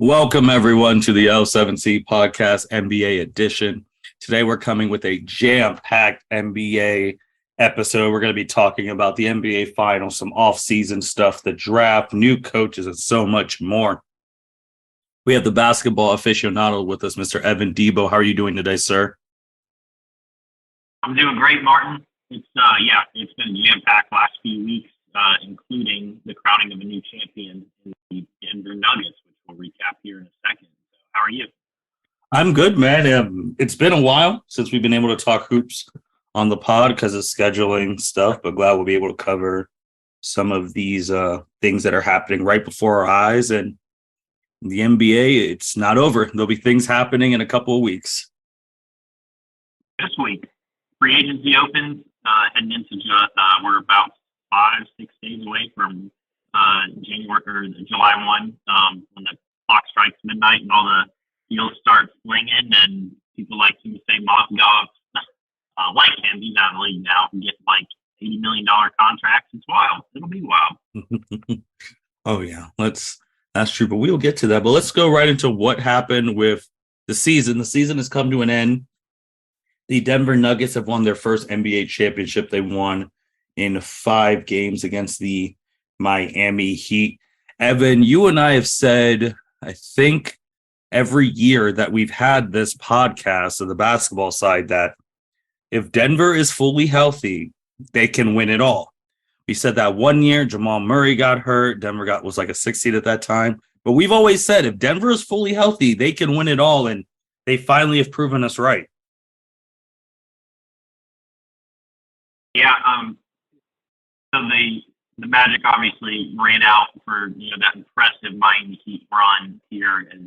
Welcome, everyone, to the L7C Podcast NBA edition. Today, we're coming with a jam-packed NBA episode. We're going to be talking about the NBA Finals, some off-season stuff, the draft, new coaches, and so much more. We have the basketball aficionado with us, Mr. Evan Debo. How are you doing today, sir? I'm doing great, Martin. It's been jam-packed last few weeks, including the crowning of a new champion in the Denver Nuggets, which we'll recap here in a second. So how are you? I'm good, man. It's been a while since we've been able to talk hoops on the pod because of scheduling stuff, but glad we'll be able to cover some of these things that are happening right before our eyes. And the NBA, it's not over. There'll be things happening in a couple of weeks. This week, free agency opens, heading into we're about 5-6 days away from July 1, when the clock strikes midnight and all the deals start flinging, and people like to say Mozgov, like him, he's out of the league now, and get like $80 million contracts. It's wild. It'll be wild. Oh yeah, that's true. But we'll get to that. But let's go right into what happened with the season. The season has come to an end. The Denver Nuggets have won their first NBA championship. They won in 5 games against the Miami Heat. Evan, you and I have said, I think, every year that we've had this podcast of the basketball side that if Denver is fully healthy, they can win it all. We said that one year, Jamal Murray got hurt. Denver was like a 6 seed at that time. But we've always said if Denver is fully healthy, they can win it all. And they finally have proven us right. Yeah. So the Magic obviously ran out for that impressive Miami Heat run here as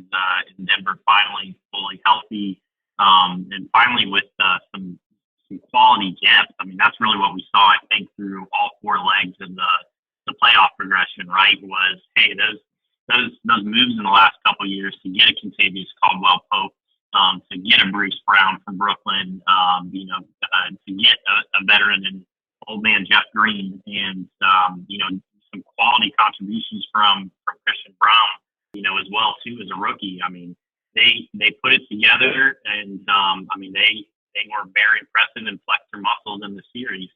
Denver finally fully healthy, and finally with some quality depth. I mean, that's really what we saw, I think, through all 4 legs of the playoff progression. Right, was hey, those moves in the last couple of years to get a Kentavious Caldwell-Pope, to get a Bruce Brown from Brooklyn, to get a veteran in old man Jeff Green, and some quality contributions from Christian Brown, as well too as a rookie. I mean, they put it together, and they were very impressive and flexed their muscles in the series.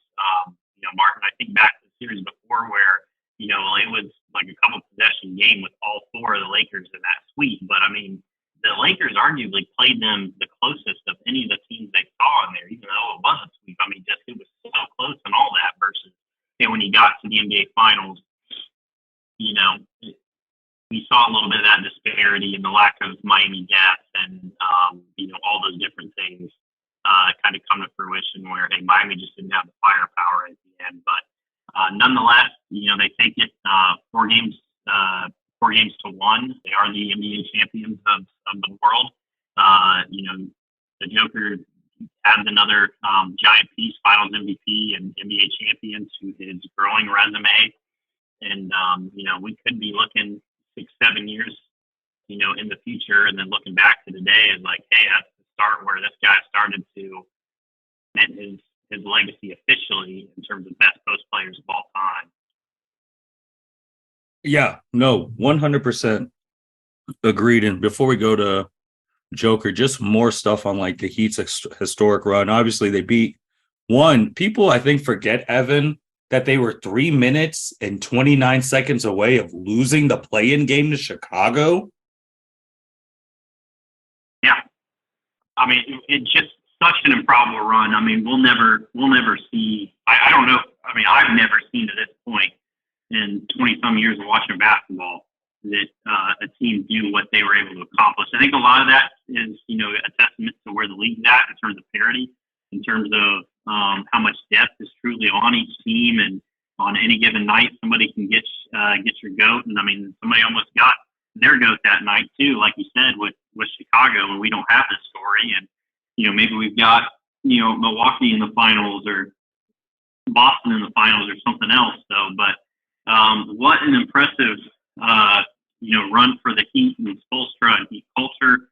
Martin, I think back to the series before where it was like a couple possession game with all 4 of the Lakers in that sweep, but I mean, the Lakers arguably played them the closest of any of the teams they saw in there, even though it wasn't a sweep. I mean, just it was so close and all that versus when you got to the NBA Finals, we saw a little bit of that disparity and the lack of Miami depth and, all those different things kind of come to fruition where, hey, Miami just didn't have the firepower at the end. But nonetheless, they take it 4 games to 1. They are the NBA champions of the world. The Joker adds another giant piece, Finals MVP and NBA champion, to his growing resume. And, we could be looking 6-7 years, in the future, and then looking back to today and like, hey, that's the start where this guy started to cement his legacy officially in terms of best post players of all time. Yeah, no, 100% agreed. And before we go to Joker, just more stuff on like the Heat's historic run. Obviously, they beat people, I think, forget, Evan, that they were 3 minutes and 29 seconds away of losing the play-in game to Chicago. Yeah, I mean, it's just such an improbable run. I mean, we'll never see. I don't know. I mean, I've never seen to this point in 20-some years of watching basketball that a team do what they were able to accomplish. I think a lot of that is, a testament to where the league's at in terms of parity, in terms of how much depth is truly on each team, and on any given night, somebody can get your GOAT. And I mean, somebody almost got their GOAT that night too, like you said, with Chicago, and we don't have this story. And maybe we've got Milwaukee in the finals or Boston in the finals or something else. So, but what an impressive run for the Heat and Spoelstra and Heat culture.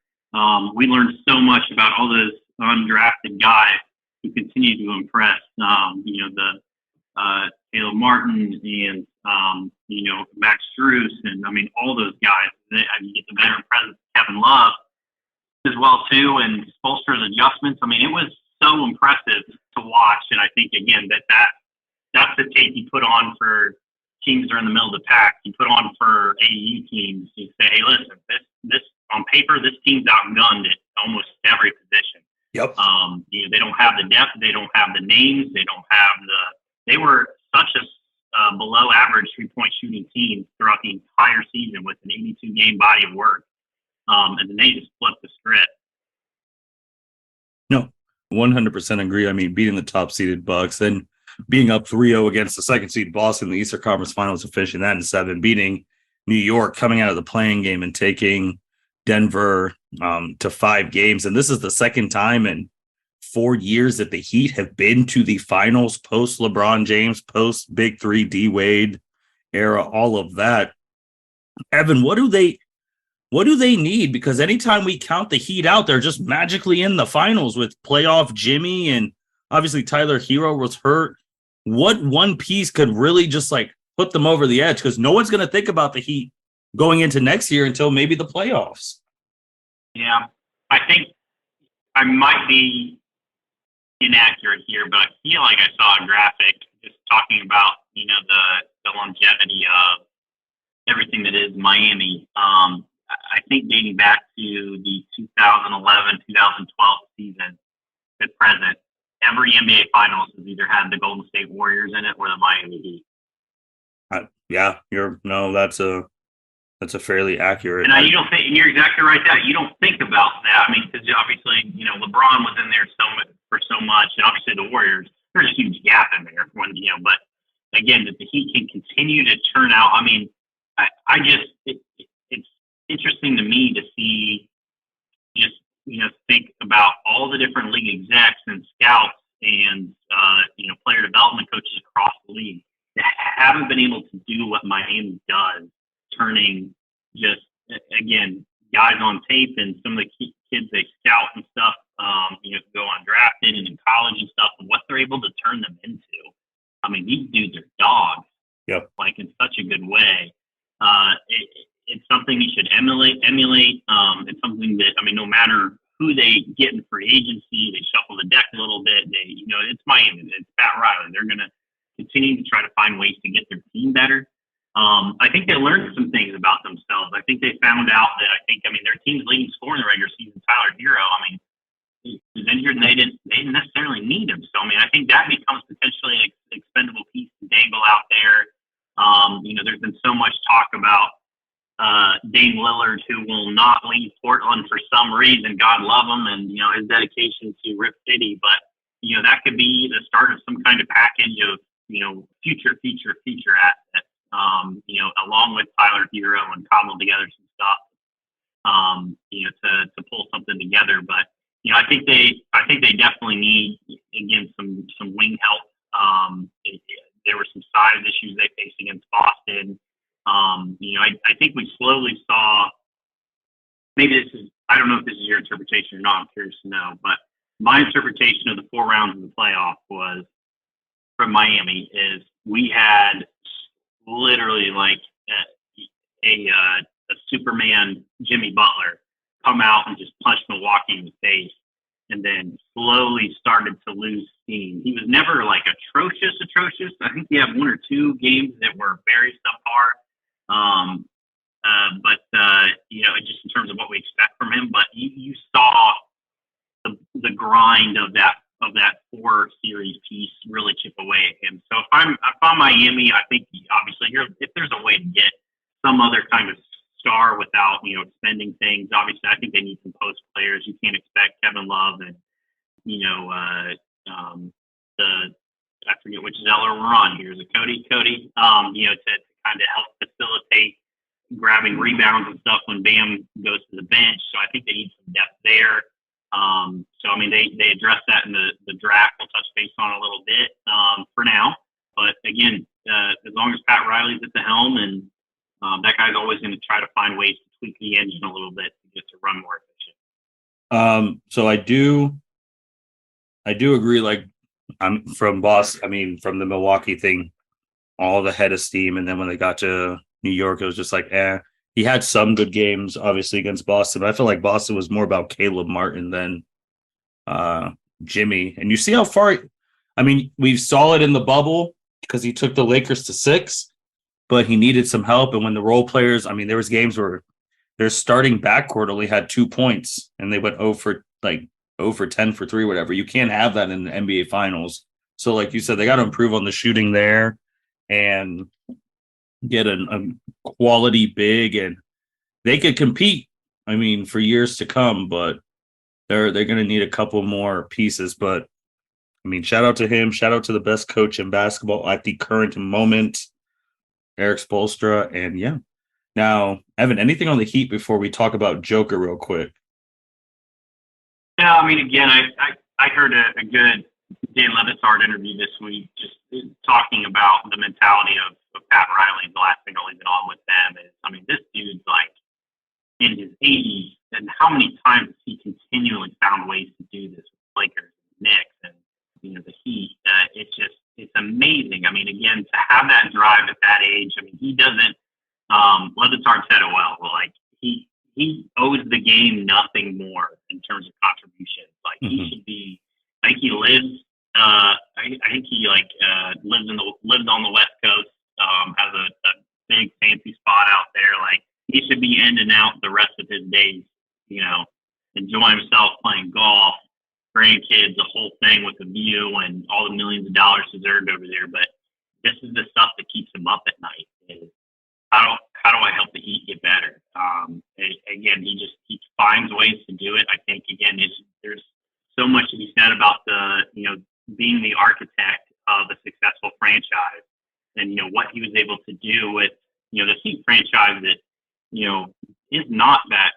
We learned so much about all those undrafted guys who continue to impress. Caleb Martin and Max Strus, and I mean all those guys. You get the veteran presence, Kevin Love, as well too, and Spoelstra's adjustments. I mean, it was so impressive to watch, and I think again that's the tape you put on for teams that are in the middle of the pack. You put on for AAU teams. You say, hey, listen, this on paper, this team's outgunned at almost every position. Yep. They don't have the depth, they don't have the names, they don't have they were such a below average 3-point shooting team throughout the entire season with an 82 game body of work. And then they just flipped the script. No, 100% agree. I mean, beating the top seeded Bucks, then being up 3-0 against the second seed Boston in the Eastern Conference Finals and finishing that in 7, beating New York, coming out of the playing game and taking Denver to 5 games. And this is the second time in 4 years that the Heat have been to the finals post LeBron James, post Big Three, D Wade era, all of that. Evan, what do they need? Because anytime we count the Heat out, they're just magically in the finals with playoff Jimmy, and obviously Tyler Hero was hurt. What one piece could really just like put them over the edge? Because no one's going to think about the Heat going into next year until maybe the playoffs. Yeah, I think I might be inaccurate here, but I feel like I saw a graphic just talking about, the longevity of everything that is Miami. I think dating back to the 2011-2012 season to present, every NBA Finals has either had the Golden State Warriors in it or the Miami Heat. That's a fairly accurate. And you don't think you're exactly right. That you don't think about that. I mean, because obviously, LeBron was in there for so much, and obviously the Warriors. There's a huge gap in there but again, that the Heat can continue to turn out. I mean, it's interesting to me to see just think about all the different league execs and scouts and player development coaches across the league that haven't been able to do what Miami does, turning just again guys on tape and some of the kids they scout and stuff, go undrafted and in college and stuff, and what they're able to turn them into. I mean, these dudes are dogs. Yep. Like in such a good way. It's something you should emulate. It's something that, no matter who they get in free agency, they shuffle the deck a little bit. It's Miami. It's Pat Riley. They're going to continue to try to find ways to get their team better. I think they learned some things about themselves. I think they found out that their team's leading scorer in the regular season, Tyler Hero. He was injured and they didn't necessarily need him. So, I think that becomes potentially an expendable piece to dangle out there. There's been so much talk about Dame Lillard, who will not leave Portland for some reason. God love him, and his dedication to Rip City. But that could be the start of some kind of package of future assets. Along with Tyler Hero and cobble together some stuff. To pull something together. But I think they definitely need again some wing help. There were some size issues they faced against Boston. I think we slowly saw, maybe I don't know if this is your interpretation or not, I'm curious to know, but my interpretation of the 4 rounds of the playoff was, from Miami, is we had literally like a Superman Jimmy Butler come out and just punch Milwaukee in the face, and then slowly started to lose steam. He was never like atrocious. I think he had 1 or 2 games that were very subpar. Just in terms of what we expect from him, but you saw the grind of that 4 series piece really chip away at him. So if I'm Miami, I think obviously if there's a way to get some other kind of star without expending things, obviously I think they need some post players. You can't expect Kevin Love and I forget which Zeller we're on here. Is it Cody? To kind of help facilitate grabbing rebounds and stuff when Bam goes to the bench. So I think they need some depth there. They addressed that in the draft. We'll touch base on a little bit for now. But again, as long as Pat Riley's at the helm, and that guy's always going to try to find ways to tweak the engine a little bit to get to run more efficient. So I do agree. Like I'm from Boston. From the Milwaukee thing, all the head of steam, and then when they got to New York, it was just like, he had some good games, obviously, against Boston, but I feel like Boston was more about Caleb Martin than uh, Jimmy. And you see how far, I mean, we saw it in the bubble because he took the Lakers to 6, but he needed some help. And when the role players, I mean, there was games where their starting backcourt only had 2 points and they went 0 for 10 for 3, whatever. You can't have that in the NBA finals. So like you said, they got to improve on the shooting there and get a quality big, and they could compete, I mean, for years to come, but they're going to need a couple more pieces. But I mean, shout out to him. Shout out to the best coach in basketball at the current moment, Eric Spoelstra. And yeah. Now, Evan, anything on the Heat before we talk about Joker real quick? Yeah, I mean, again, I heard a good Dan Levitard interview this week, just talking about the mentality of Pat Riley. The last thing I'll leave it on with them is, I mean, this dude's like in his 80s, and how many times has he continually found ways to do this with Lakers, Knicks, and the Heat? It's amazing. I mean, again, to have that drive at that age. I mean, he doesn't. Levitard said it well. Like he owes the game nothing more in terms of contributions. Like he should be. I think he lives. I think he lives on the West Coast. Has a big fancy spot out there. Like he should be in and out the rest of his days. Enjoying himself playing golf, grandkids, the whole thing with the view and all the millions of dollars deserved over there. But this is the stuff that keeps him up at night. Is how do I help the Heat get better? Again, he finds ways to do it. I think again, there's so much to be said about being the architect of a successful franchise, and what he was able to do with the Heat franchise that is not that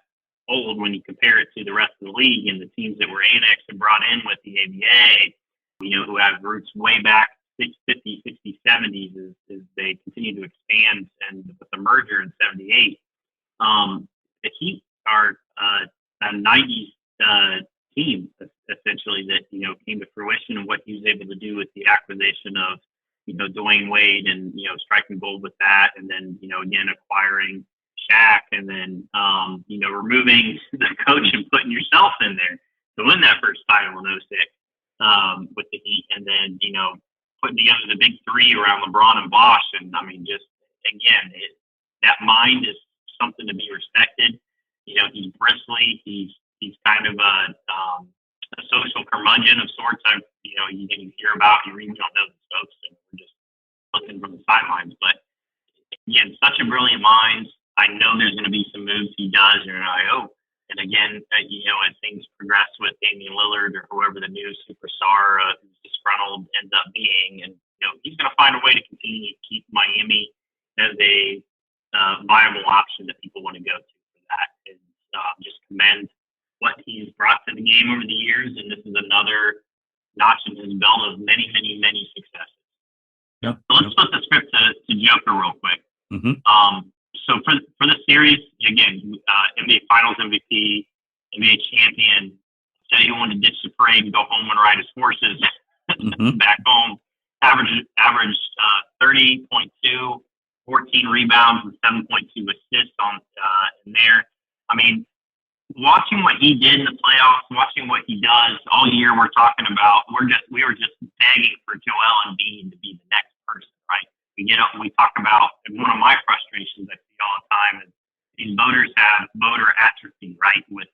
old when you compare it to the rest of the league and the teams that were annexed and brought in with the ABA, who have roots way back 50s, 60s, 70s as they continue to expand, and with the merger in 78. The Heat are a 90s team, essentially, that, came to fruition, and what he was able to do with the acquisition of, Dwayne Wade and, striking gold with that. And then, again, acquiring Shaq, and then, removing the coach and putting yourself in there to win that first title in '06 with the Heat. And then, putting together the big three around LeBron and Bosh. And I mean, just again, that mind is something to be respected. He's bristly. He's kind of a social curmudgeon of sorts. You hear about, you read, you don't know the folks, and we're just looking from the sidelines. But again, such a brilliant mind. I know there's going to be some moves he does, and I hope. And again, as things progress with Damian Lillard or whoever the new superstar who's disgruntled ends up being, and he's going to find a way to continue to keep Miami as a viable option that people want to go to for that. And just commend what he's brought to the game over the years, and this is another notch in his belt of many, many, many successes. Yep. So let's flip the script to Joker real quick. Mm-hmm. So for the series, again, NBA Finals MVP, NBA champion, said he wanted to ditch the parade and go home and ride his horses back home. Averaged 30.2, 14 rebounds, and 7.2 assists in there. I mean, watching what he did in the playoffs, watching what he does all year, we're talking about. We were just begging for Joel Embiid to be the next person, right? We talk about, and one of my frustrations I see all the time is these voters have voter atrophy, right? With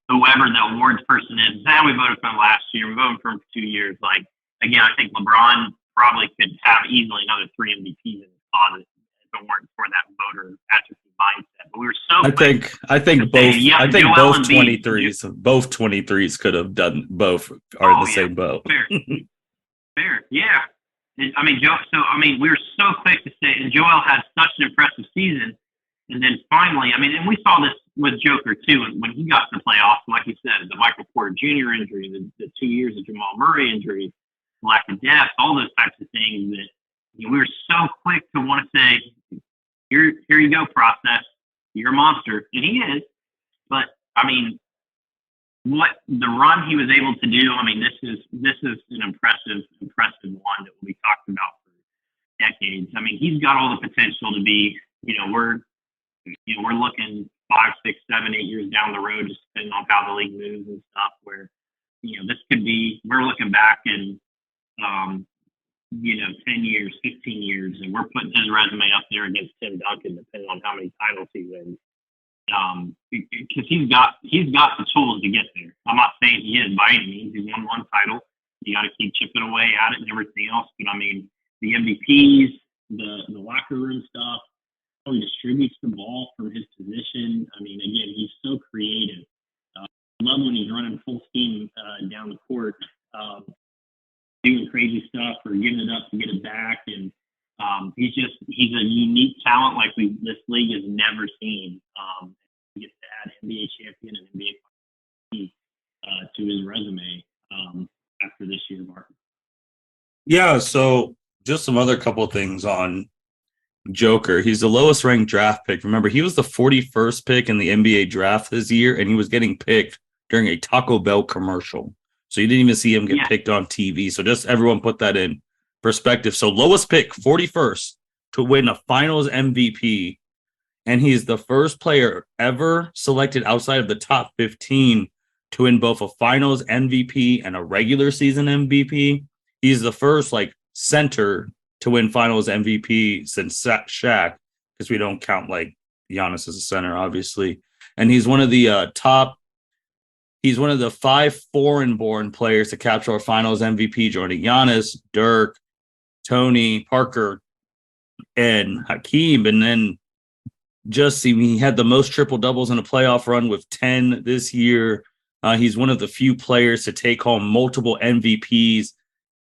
whoever the awards person is. We voted for him last year. We voted for him for 2 years. Like, again, I think LeBron probably could have easily another 3 MVPs in his closet if it weren't for that voter atrophy mindset. But we were so. I think both 23s, both 23s could have done both. Are in the same boat. Fair, yeah. I mean, we were so quick to say, and Joel had such an impressive season, and then finally, I mean, and we saw this with Joker too, when he got to the playoffs. Like you said, the Michael Porter Jr. injury, the 2 years of Jamal Murray injury, lack of depth, all those types of things that we were so quick to want to say, here you go, process, you're a monster, and he is. But I mean, what the run he was able to do, I mean, this is an impressive one that we talked about for decades. I mean, he's got all the potential to be, we're We're looking 5, 6, 7, 8 years down the road, just depending on how the league moves and stuff. Where this could be. We're looking back in 10 years, 15 years, and we're putting his resume up there against Tim Duncan, depending on how many titles he wins. Because he's got the tools to get there. I'm not saying he is by any means. He's won one title. You got to keep chipping away at it and everything else. But I mean, the MVPs, the locker room stuff, how he distributes the ball from his position. I mean, again, he's so creative. I love when he's running full steam down the court, doing crazy stuff or giving it up to get it back. And he's a unique talent like this league has never seen. He gets to add NBA champion and NBA to his resume after this year, Mark. Yeah, so just some other couple of things on Joker. He's the lowest ranked draft pick. Remember, he was the 41st pick in the NBA draft this year, and he was getting picked during a Taco Bell commercial. So you didn't even see him get picked on TV. So just everyone put that in perspective. So lowest pick, 41st, to win a finals MVP. And he's the first player ever selected outside of the top 15 to win both a finals MVP and a regular season MVP. He's the first center to win finals MVP since Shaq, because we don't count Giannis as a center, obviously. And he's one of the he's one of the 5 foreign-born players to capture our finals MVP, joining Giannis, Dirk, Tony, Parker, and Hakeem. And then he had the most triple doubles in a playoff run with 10 this year. He's one of the few players to take home multiple MVPs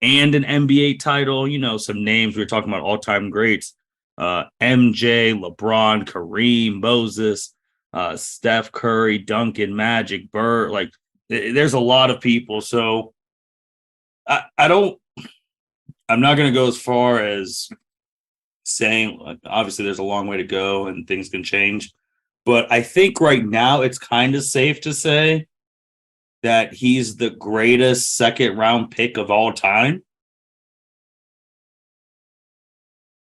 and an NBA title. Some names we were talking about, all-time greats: MJ, LeBron, Kareem, Moses, Steph Curry, Duncan, Magic, Bird. There's a lot of people. So I'm not going to go as far as saying, obviously there's a long way to go and things can change, but I think right now it's kind of safe to say that he's the greatest second round pick of all time.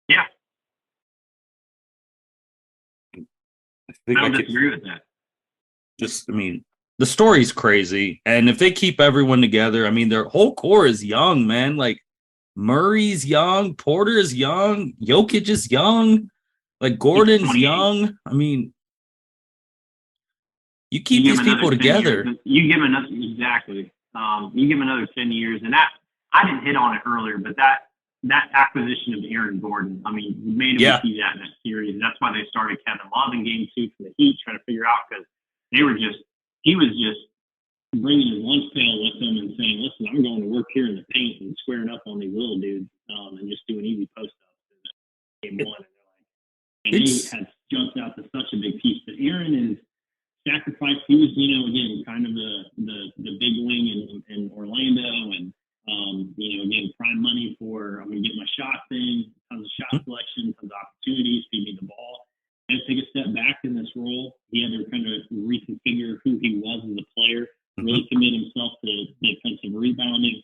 Yeah. I don't disagree with that. The story's crazy. And if they keep everyone together, their whole core is young, man. Murray's young, Porter's young, Jokic is young, Gordon's young. You keep these people together. You give another exactly. You give another 10 years, and that I didn't hit on it earlier, but that acquisition of Aaron Gordon, you made him see that in that series. That's why they started Kevin Love in Game 2 for the Heat, trying to figure out, because he was just bringing his lunch pail with him and saying, "Listen, I'm going to work here in the paint and squaring up on these little dudes and just doing easy post ups." Game 1, and he had jumped out to such a big piece. But Aaron is sacrificed. He was, again, kind of the big wing in Orlando, and again, prime money for I'm going to get my shot thing, tons of shot selection, tons of opportunities, feed me the ball. And take a step back in this role. He had to kind of reconfigure who he was as a player, really commit himself to defensive rebounding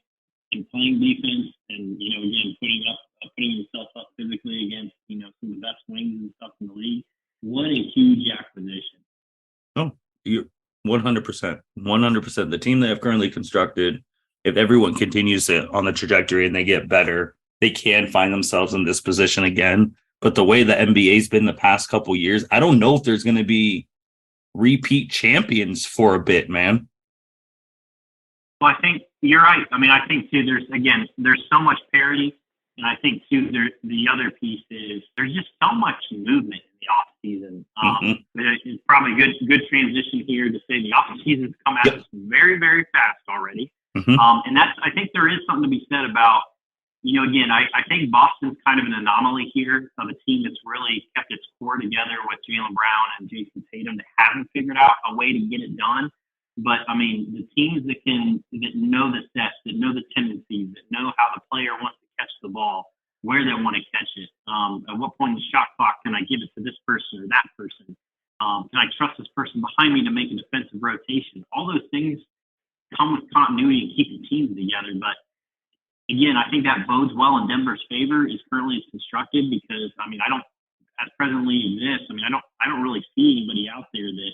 and playing defense, and again, putting himself up physically against some of the best wings and stuff in the league. What a huge acquisition! Oh, you 100%, 100%. The team they have currently constructed, if everyone continues on the trajectory and they get better, they can find themselves in this position again. But the way the NBA's been the past couple years, I don't know if there's going to be repeat champions for a bit, man. Well, I think you're right. I think too, there's so much parity. And I think too, the other piece is there's just so much movement in the off season. It's probably a good transition here to say the off season's come at us very, very fast already. And I think there is something to be said about, again, I think Boston's kind of an anomaly here of a team that's really kept its core together with Jaylen Brown and Jason Tatum that haven't figured out a way to get it done. But the teams that know the sets, that know the tendencies, that know how the player wants to catch the ball, where they want to catch it, at what point in the shot clock can I give it to this person or that person? Can I trust this person behind me to make a defensive rotation? All those things come with continuity and keeping teams together. But again, I think that bodes well in Denver's favor is currently constructed, because I as presently exists, I mean, I don't really see anybody out there that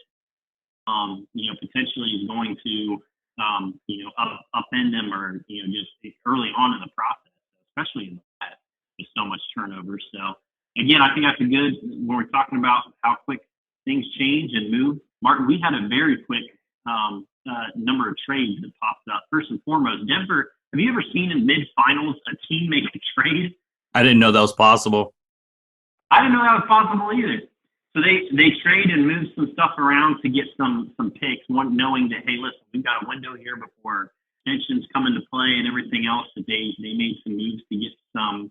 potentially is going to upend them or just early on in the process, especially in the West with so much turnover. So again, I think that's a good when we're talking about how quick things change and move. Martin, we had a very quick number of trades that popped up. First and foremost, Denver. Have you ever seen in mid-finals a team make a trade? I didn't know that was possible. I didn't know that was possible either. So they trade and move some stuff around to get some picks, one knowing that, hey, listen, we've got a window here before extensions come into play and everything else, that they made some moves to get some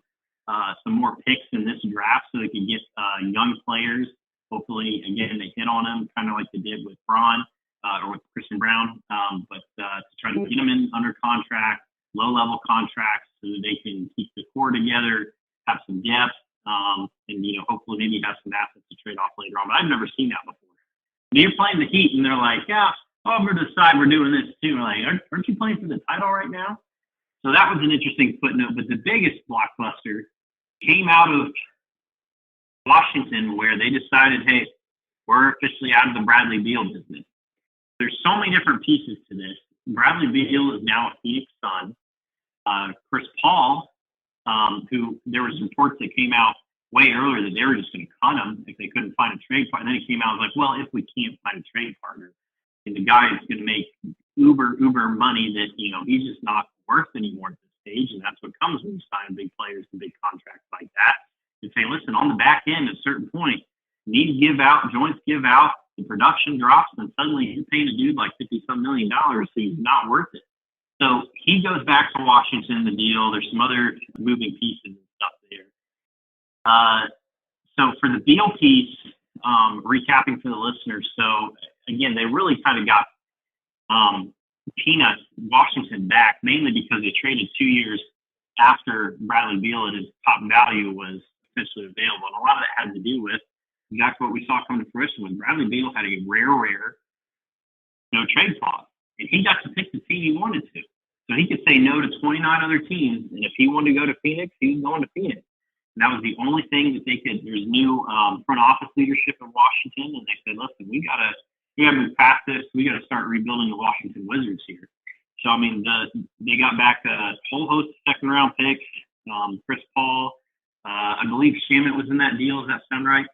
more picks in this draft so they could get young players. Hopefully, again, they hit on them, kind of like they did with Braun or with Christian Brown, but to try to get them in under contract, low-level contracts so that they can keep the core together, have some depth, and hopefully maybe have some assets to trade off later on. But I've never seen that before. You're playing the Heat, and they're like, yeah, over to the side, we're doing this too. We're like, aren't you playing for the title right now? So that was an interesting footnote. But the biggest blockbuster came out of Washington, where they decided, hey, we're officially out of the Bradley Beal business. There's so many different pieces to this. Bradley Beal is now a Phoenix Sun. Chris Paul, who there was reports that came out way earlier that they were just going to cut him if they couldn't find a trade partner. And then it came out like, well, if we can't find a trade partner, and the guy is going to make uber money that he's just not worth anymore at this stage, and that's what comes when you sign big players and big contracts like that. You say, listen, on the back end, at a certain point, knees give out, joints give out, the production drops, and suddenly you're paying a dude like $50-some million, so he's not worth it. So he goes back to Washington, the deal. There's some other moving pieces and stuff there. So for the Beal piece, recapping for the listeners, so again, they really kind of got peanuts Washington back, mainly because they traded 2 years after Bradley Beal and his top value was essentially available. And a lot of that had to do with exactly what we saw come to fruition when Bradley Beal had a rare no trade clause. And he got to pick the team he wanted to. So he could say no to 29 other teams. And if he wanted to go to Phoenix, he was going to Phoenix. And that was the only thing that they could. There's new front office leadership in Washington. And they said, listen, we got to move past this. We got to start rebuilding the Washington Wizards here. So, I mean, they got back a whole host of second-round picks. Chris Paul, I believe Shamet was in that deal. Does that sound right?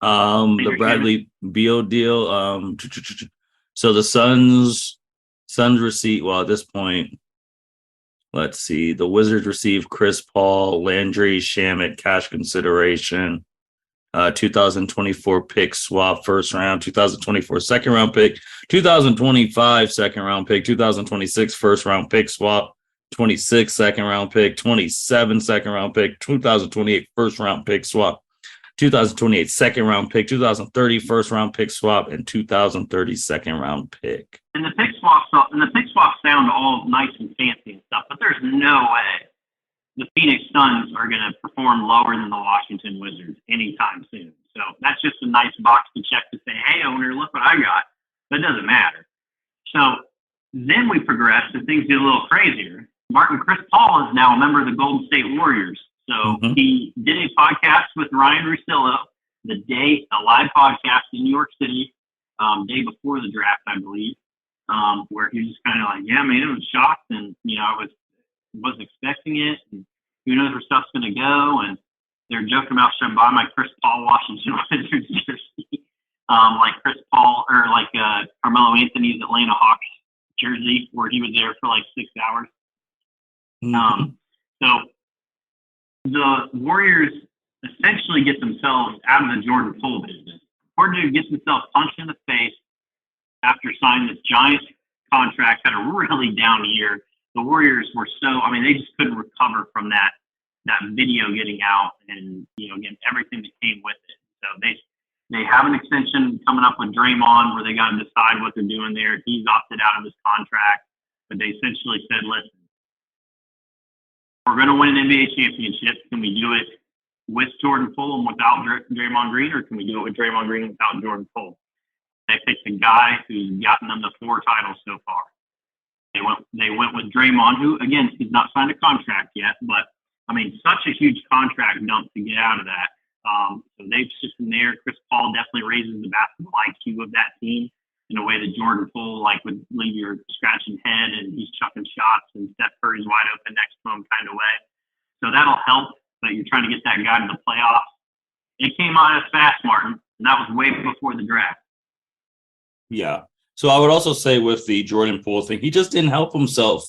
The Bradley Beal deal. So the Suns receive, well, at this point, let's see, the Wizards received Chris Paul, Landry Shamet, cash consideration, 2024 pick swap first round, 2024 second round pick, 2025 second round pick, 2026 first round pick swap, 26 second round pick, 27 second round pick, 2028 first round pick swap, 2028 second round pick, 2030 first round pick swap, and 2030 second round pick. And the pick swaps sound all nice and fancy and stuff, but there's no way the Phoenix Suns are going to perform lower than the Washington Wizards anytime soon. So that's just a nice box to check to say, hey, owner, look what I got. That doesn't matter. So then we progress and things get a little crazier. Chris Paul is now a member of the Golden State Warriors. So he did a podcast with Ryan Russillo a live podcast in New York City, day before the draft, I believe, where he was just kind of like, yeah, man, it was shocked. And, I wasn't expecting it. And who knows where stuff's going to go. And they're joking about should I buy my Chris Paul Washington Wizards jersey, like Chris Paul or like Carmelo Anthony's Atlanta Hawks jersey, where he was there for like 6 hours. So the Warriors essentially get themselves out of the Jordan Poole business. Porter gets himself punched in the face after signing this giant contract, had a really down year. The Warriors were they just couldn't recover from that video getting out and, again, everything that came with it. So they have an extension coming up with Draymond where they got to decide what they're doing there. He's opted out of his contract, but they essentially said, listen, we're going to win an NBA championship. Can we do it with Jordan Poole and without Draymond Green, or can we do it with Draymond Green and without Jordan Poole? They picked a guy who's gotten them the 4 titles so far. They went with Draymond, who, again, he's not signed a contract yet, but, such a huge contract dump to get out of that. So they've shifted there. Chris Paul definitely raises the basketball IQ of that team in a way that Jordan Poole would leave your scratching head, and he's chucking shots, and Steph Curry's wide open next to him kind of way. So that'll help, but you're trying to get that guy to the playoffs. It came on us fast, Martin, and that was way before the draft. Yeah. So I would also say with the Jordan Poole thing, he just didn't help himself.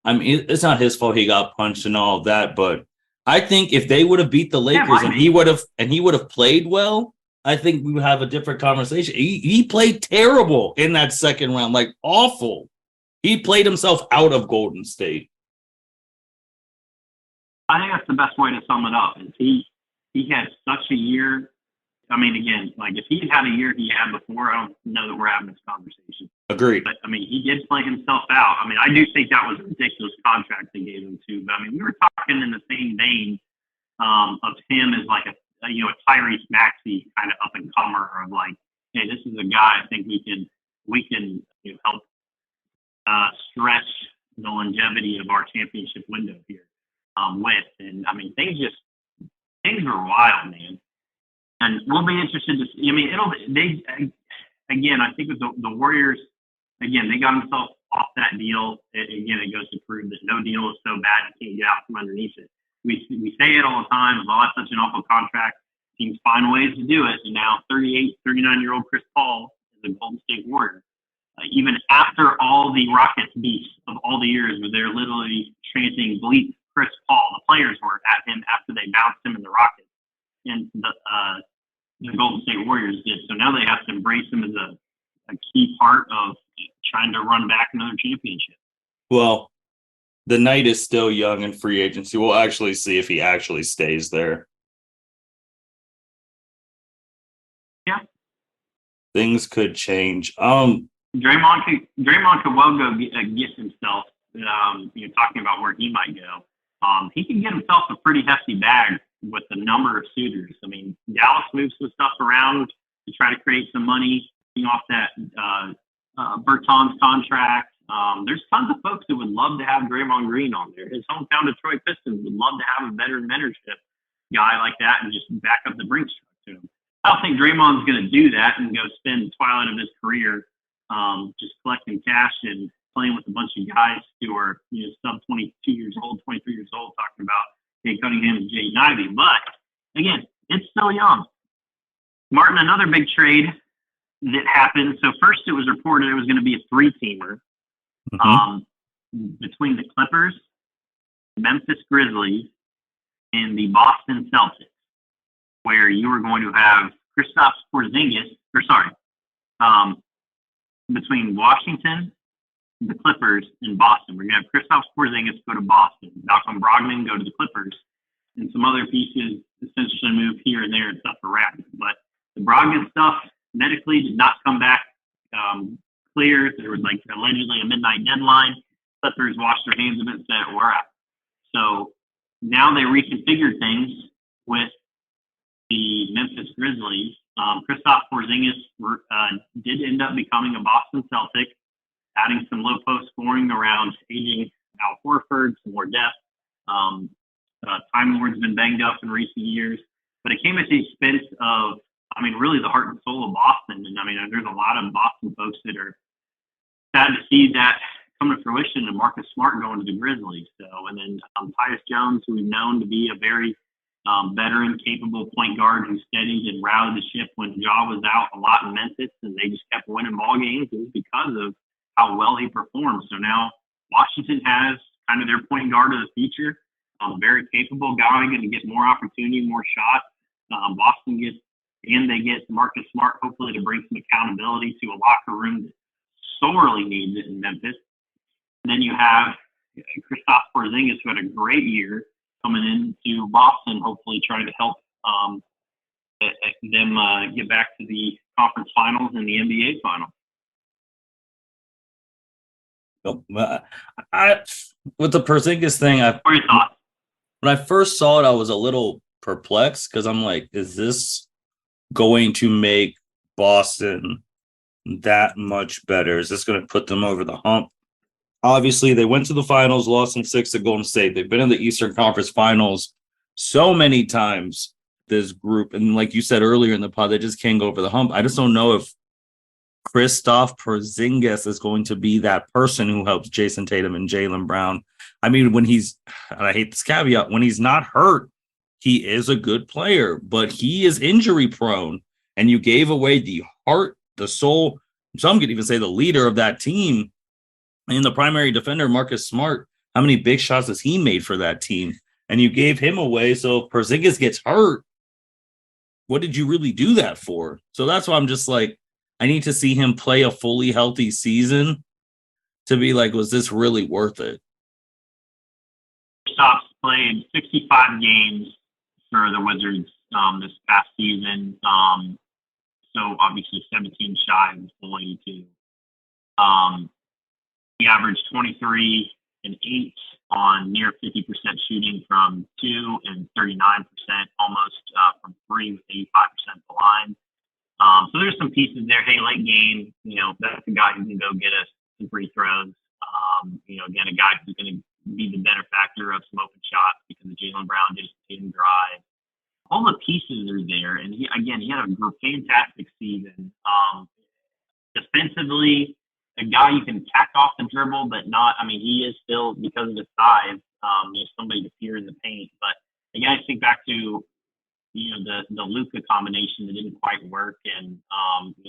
I mean, it's not his fault he got punched and all of that, but I think if they would have beat the Lakers and he would have played well, I think we would have a different conversation. He played terrible in that second round, awful. He played himself out of Golden State. I think that's the best way to sum it up. Is he had such a year. I mean, again, if he had a year he had before, I don't know that we're having this conversation. Agreed. But, I mean, he did play himself out. I mean, I do think that was a ridiculous contract they gave him, too. But, I mean, we were talking in the same vein of him as, a Tyrese Maxey kind of up-and-comer of, hey, this is a guy I think we can help stretch the longevity of our championship window here with. And, I mean, things were wild, man. And we'll be interested to see. I mean, I think with the Warriors, again, they got themselves off that deal. It goes to prove that no deal is so bad you can't get out from underneath it. We say it all the time. Oh, that's such an awful contract. Teams find ways to do it. And now 39-year-old Chris Paul is a Golden State Warrior. Even after all the Rockets beats of all the years where they're literally chanting bleep Chris Paul, the players were at him after they bounced him in the Rockets. And the Golden State Warriors did. So now they have to embrace him as a key part of trying to run back another championship. Well, the night is still young in free agency. We'll actually see if he actually stays there. Yeah. Things could change. Draymond could well go get himself, talking about where he might go. He can get himself a pretty hefty bag with the number of suitors. I mean, Dallas moves some stuff around to try to create some money off that Bertans contract. There's tons of folks that would love to have Draymond Green on there. His hometown Detroit Pistons would love to have a veteran mentorship guy like that and just back up the Brinks truck to him. I don't think Draymond's going to do that and go spend the twilight of his career just collecting cash and playing with a bunch of guys who are sub 22 years old, 23 years old, talking about Cunningham and Jaden Ivey. But again, it's still young. Martin, another big trade that happened. So first it was reported it was going to be a three-teamer between the Clippers, Memphis Grizzlies, and the Boston Celtics, where you were going to have Kristaps Porzingis, between Washington, the Clippers, and Boston. We're going to have Kristaps Porzingis go to Boston, Malcolm Brogdon go to the Clippers, and some other pieces essentially move here and there and stuff around. But the Brogdon stuff medically did not come back clear. There was allegedly a midnight deadline. Clippers washed their hands of it and said, we're out. So now they reconfigured things with the Memphis Grizzlies. Kristaps Porzingis did end up becoming a Boston Celtic, adding some low post scoring around aging Al Horford, some more depth. Time Lord's been banged up in recent years, but it came at the expense of, really the heart and soul of Boston. And there's a lot of Boston folks that are sad to see that come to fruition and Marcus Smart going to the Grizzlies. So, and then Tyus Jones, who we've known to be a very veteran, capable point guard who steadied and rallied the ship when Ja was out a lot in Memphis, and they just kept winning ball games. It was because of how well he performed. So now Washington has kind of their point guard of the future, a very capable guy, going to get more opportunity, more shots. Boston they get Marcus Smart, hopefully to bring some accountability to a locker room that sorely needs it in Memphis. And then you have Kristaps Porzingis, who had a great year, coming into Boston, hopefully trying to help them get back to the conference finals and the NBA finals. With the Porzingis thing, what are your thoughts? When I first saw it, I was a little perplexed because I'm like, is this going to make Boston that much better? Is this going to put them over the hump? Obviously, they went to the finals, lost in 6 to Golden State. They've been in the Eastern Conference Finals so many times. this group, and like you said earlier in the pod, they just can't go over the hump. I just don't know if Kristaps Porzingis is going to be that person who helps Jason Tatum and Jaylen Brown. I mean, when he's, and I hate this caveat, when he's not hurt, he is a good player, but he is injury prone. And you gave away the heart, the soul, some could even say the leader of that team, and the primary defender, Marcus Smart. How many big shots has he made for that team? And you gave him away. So if Porzingis gets hurt, what did you really do that for? So that's why I'm just like, I need to see him play a fully healthy season to be like, was this really worth it? Stops played 65 games for the Wizards this past season. So obviously 17 shy of full 82. He averaged 23 and 8 on near 50% shooting from 2 and 39% almost from 3 with 85% the line. So there's some pieces there. Hey, late game, that's a guy who can go get us some free throws. Again, a guy who's going to be the benefactor of some open shots because of Jaylen Brown just didn't drive. All the pieces are there, and he had a fantastic season. Defensively, a guy you can tack off the dribble, but not. I mean, he is still, because of his size, somebody to fear in the paint. But again, I think back to the Luka combination that didn't quite work, and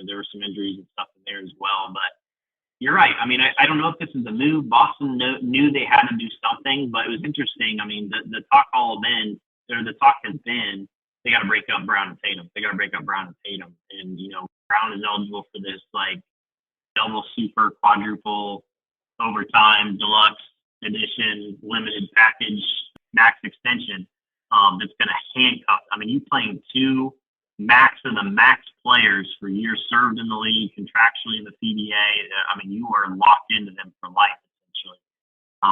there were some injuries and stuff in there as well. But you're right. I mean, I don't know if this is a move. Boston knew they had to do something, but it was interesting. I mean, the talk has been they got to break up Brown and Tatum. They got to break up Brown and Tatum, and Brown is eligible for this like double, super, quadruple, overtime, deluxe edition, limited package, max extension. That's going to handcuff. I mean, you playing two max of the max players for years served in the league, contractually in the CBA. I mean, you are locked into them for life, essentially.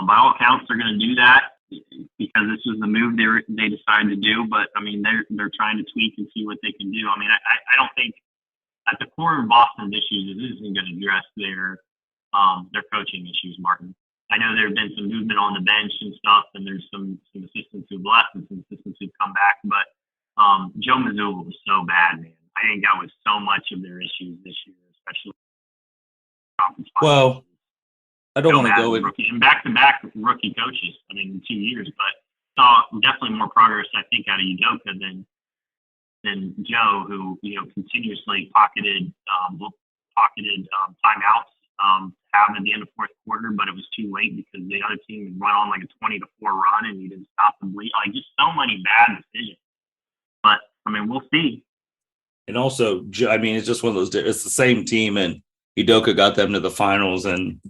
By all accounts, they're going to do that because this was the move they decided to do. But I mean, they're trying to tweak and see what they can do. I mean, I don't think at the core of Boston's issues, this isn't going to address their coaching issues, Martin. I know there have been some movement on the bench and stuff, and there's some assistants who've left and some assistants who've come back. But Joe Mazzulla was so bad, man. I think that was so much of their issues this year, especially. Well, I don't want to go with rookie and back-to-back rookie coaches. I mean, in 2 years, but saw definitely more progress, I think, out of Udoka than Joe, who continuously pocketed timeouts. Have at the end of fourth quarter, but it was too late because the other team had run on like a 20-4 run, and he didn't stop the bleed. Like, just so many bad decisions. But I mean, we'll see. And also, I mean, it's just one of those. It's the same team, and Udoka got them to the finals, and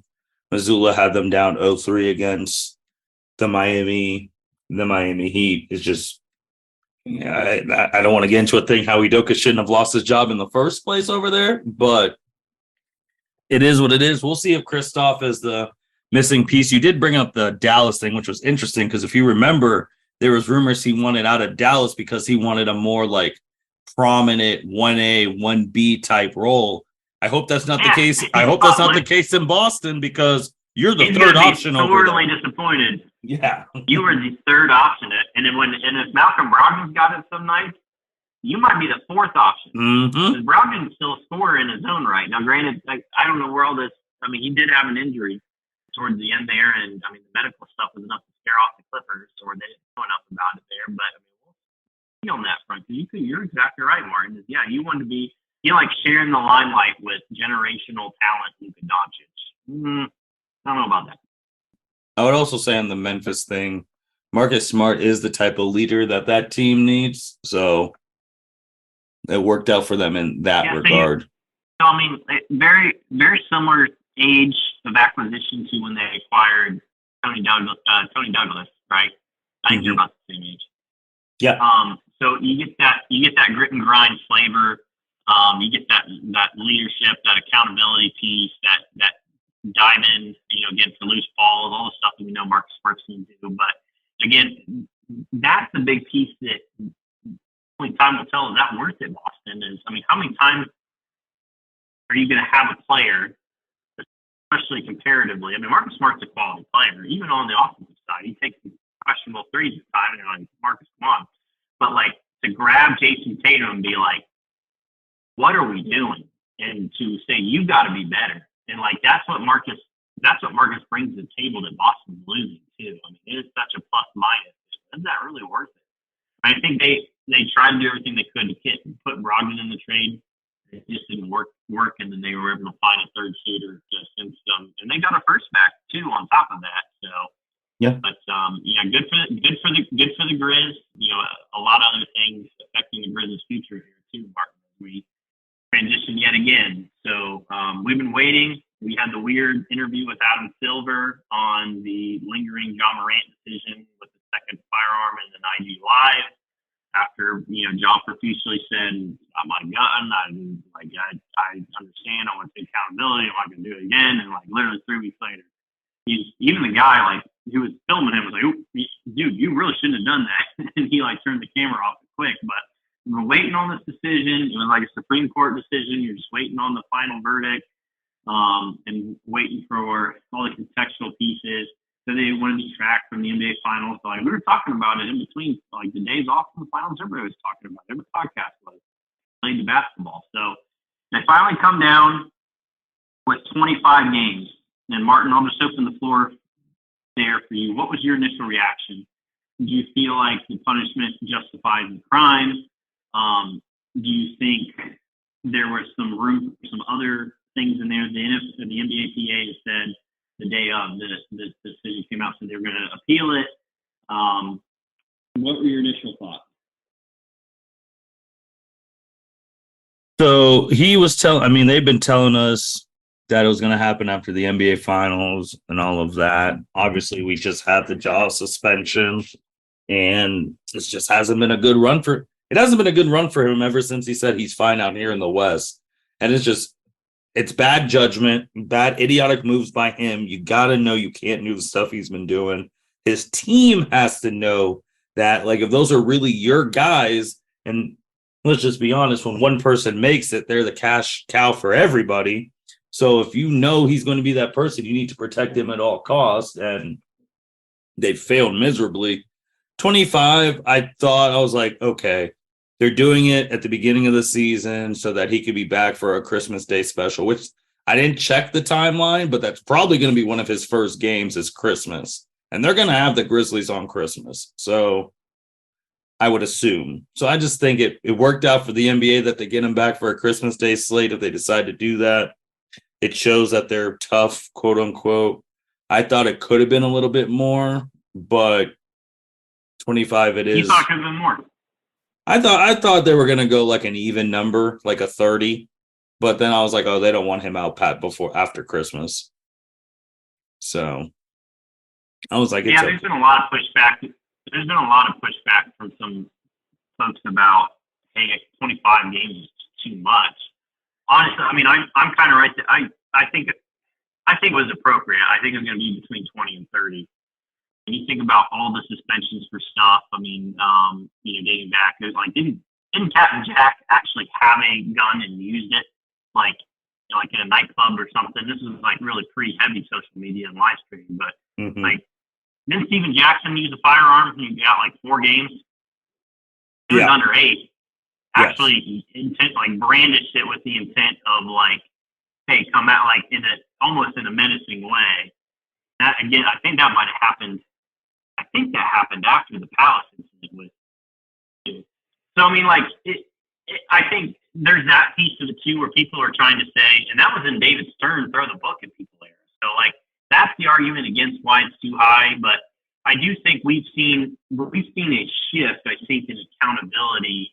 Mazzulla had them down 0-3 against the Miami Heat. It's just, I don't want to get into a thing how Udoka shouldn't have lost his job in the first place over there, but it is what it is. We'll see if Kristaps is the missing piece. You did bring up the Dallas thing, which was interesting because if you remember, there was rumors he wanted out of Dallas because he wanted a more like prominent 1A, 1B type role. I hope that's not the case. I hope that's not the case in Boston because you're the third option over there. Totally disappointed. Yeah. You were the third option. And if Malcolm Brogdon's got it some nights, you might be the fourth option. Mm-hmm. Brogdon's still a scorer in his own right. Now, granted, I don't know where all this. I mean, he did have an injury towards the end there, and I mean, the medical stuff was enough to scare off the Clippers, or they didn't know enough about it there. But I mean, we'll see on that front. You're exactly right, Martin. Yeah, you want to be like sharing the limelight with generational talent, Luka Doncic. I don't know about that. I would also say on the Memphis thing, Marcus Smart is the type of leader that team needs. So it worked out for them in that regard. So, I mean, very, very similar age of acquisition to when they acquired Tony Douglas, right? I think they're about the same age. Yeah. So you get that grit and grind flavor. You get that leadership, that accountability piece, that dive in, against the loose balls, all the stuff that we know Marcus Smart's can do. But again, that's the big piece that only time will tell. Is that worth it, Boston? I mean, how many times are you going to have a player, especially comparatively? I mean, Marcus Smart's a quality player, even on the offensive side. He takes questionable threes at times. Like, Marcus, come on. But like, to to grab Jason Tatum and be like, what are we doing? And to say, you got to be better. And like, that's what Marcus brings to the table that Boston's losing too. I mean, it is such a plus minus. Is that really worth it? I think they tried to do everything they could to put Brogdon in the trade. It just didn't work, and then they were able to find a third shooter to send some, and they got a first back too on top of that. So Yeah. But good for the Grizz. You know, a lot of other things affecting the Grizzlies' future here too, Martin. As we transition yet again. So we've been waiting. We had the weird interview with Adam Silver on the lingering John Morant decision with the second firearm in the IG Live. After John profusely said, "Oh my God, I understand. I want to take accountability. I'm not going to do it again." And like literally 3 weeks later, even the guy like who was filming him was like, "Dude, you really shouldn't have done that." And he like turned the camera off quick. But we're waiting on this decision. It was like a Supreme Court decision. You're just waiting on the final verdict, and waiting for all the contextual pieces. So they want to be tracked from the NBA Finals. So like we were talking about it in between, like the days off from the finals. Everybody was talking about it. Every podcast was playing the basketball. So they finally come down with 25 games. And Martin, I'll just open the floor there for you. What was your initial reaction? Do you feel like the punishment justifies the crime? Do you think there was some room for some other things in there? The NBA PA said the day of the decision came out, so they were going to appeal it. What were your initial thoughts? So he was they've been telling us that it was going to happen after the NBA Finals and all of that. Obviously, we just had the jaw suspension, and it just hasn't been a good run for. It hasn't been a good run for him ever since he said he's fine out here in the West, and it's bad judgment, bad idiotic moves by him. You got to know you can't do the stuff he's been doing. His team has to know that, like, if those are really your guys, and let's just be honest, when one person makes it, they're the cash cow for everybody. So if you know he's going to be that person, you need to protect him at all costs, and they failed miserably. 25, I was like, okay, they're doing it at the beginning of the season so that he could be back for a Christmas Day special, which I didn't check the timeline, but that's probably going to be one of his first games is Christmas. And they're going to have the Grizzlies on Christmas. So I would assume. So I just think it worked out for the NBA that they get him back for a Christmas Day slate if they decide to do that. It shows that they're tough, quote unquote. I thought it could have been a little bit more, but 25 it is. You thought it could have been more. I thought they were going to go like an even number, like a 30. But then I was like, oh, they don't want him out after Christmas. So I was like, there's been a lot of pushback. There's been a lot of pushback from some folks about, hey, 25 games is too much. Honestly, I mean, I'm kind of right there. I think it was appropriate. I think it's going to be between 20 and 30. And you think about all the suspensions for stuff. I mean, dating back, it was like, didn't Captain Jack actually have a gun and used it, like in a nightclub or something? This is like really pre-heavy social media and live streaming, but like, didn't Steven Jackson use a firearm and he got like 4 games? He was under 8. Actually, brandished it with the intent of like, hey, come out like almost in a menacing way. That again, I think that might have happened. I think that happened after the Palace incident So I mean, like, I think there's that piece of it too, where people are trying to say, and that was in David Stern throw the book at people era. So like, that's the argument against why it's too high. But I do think we've seen a shift. I think in accountability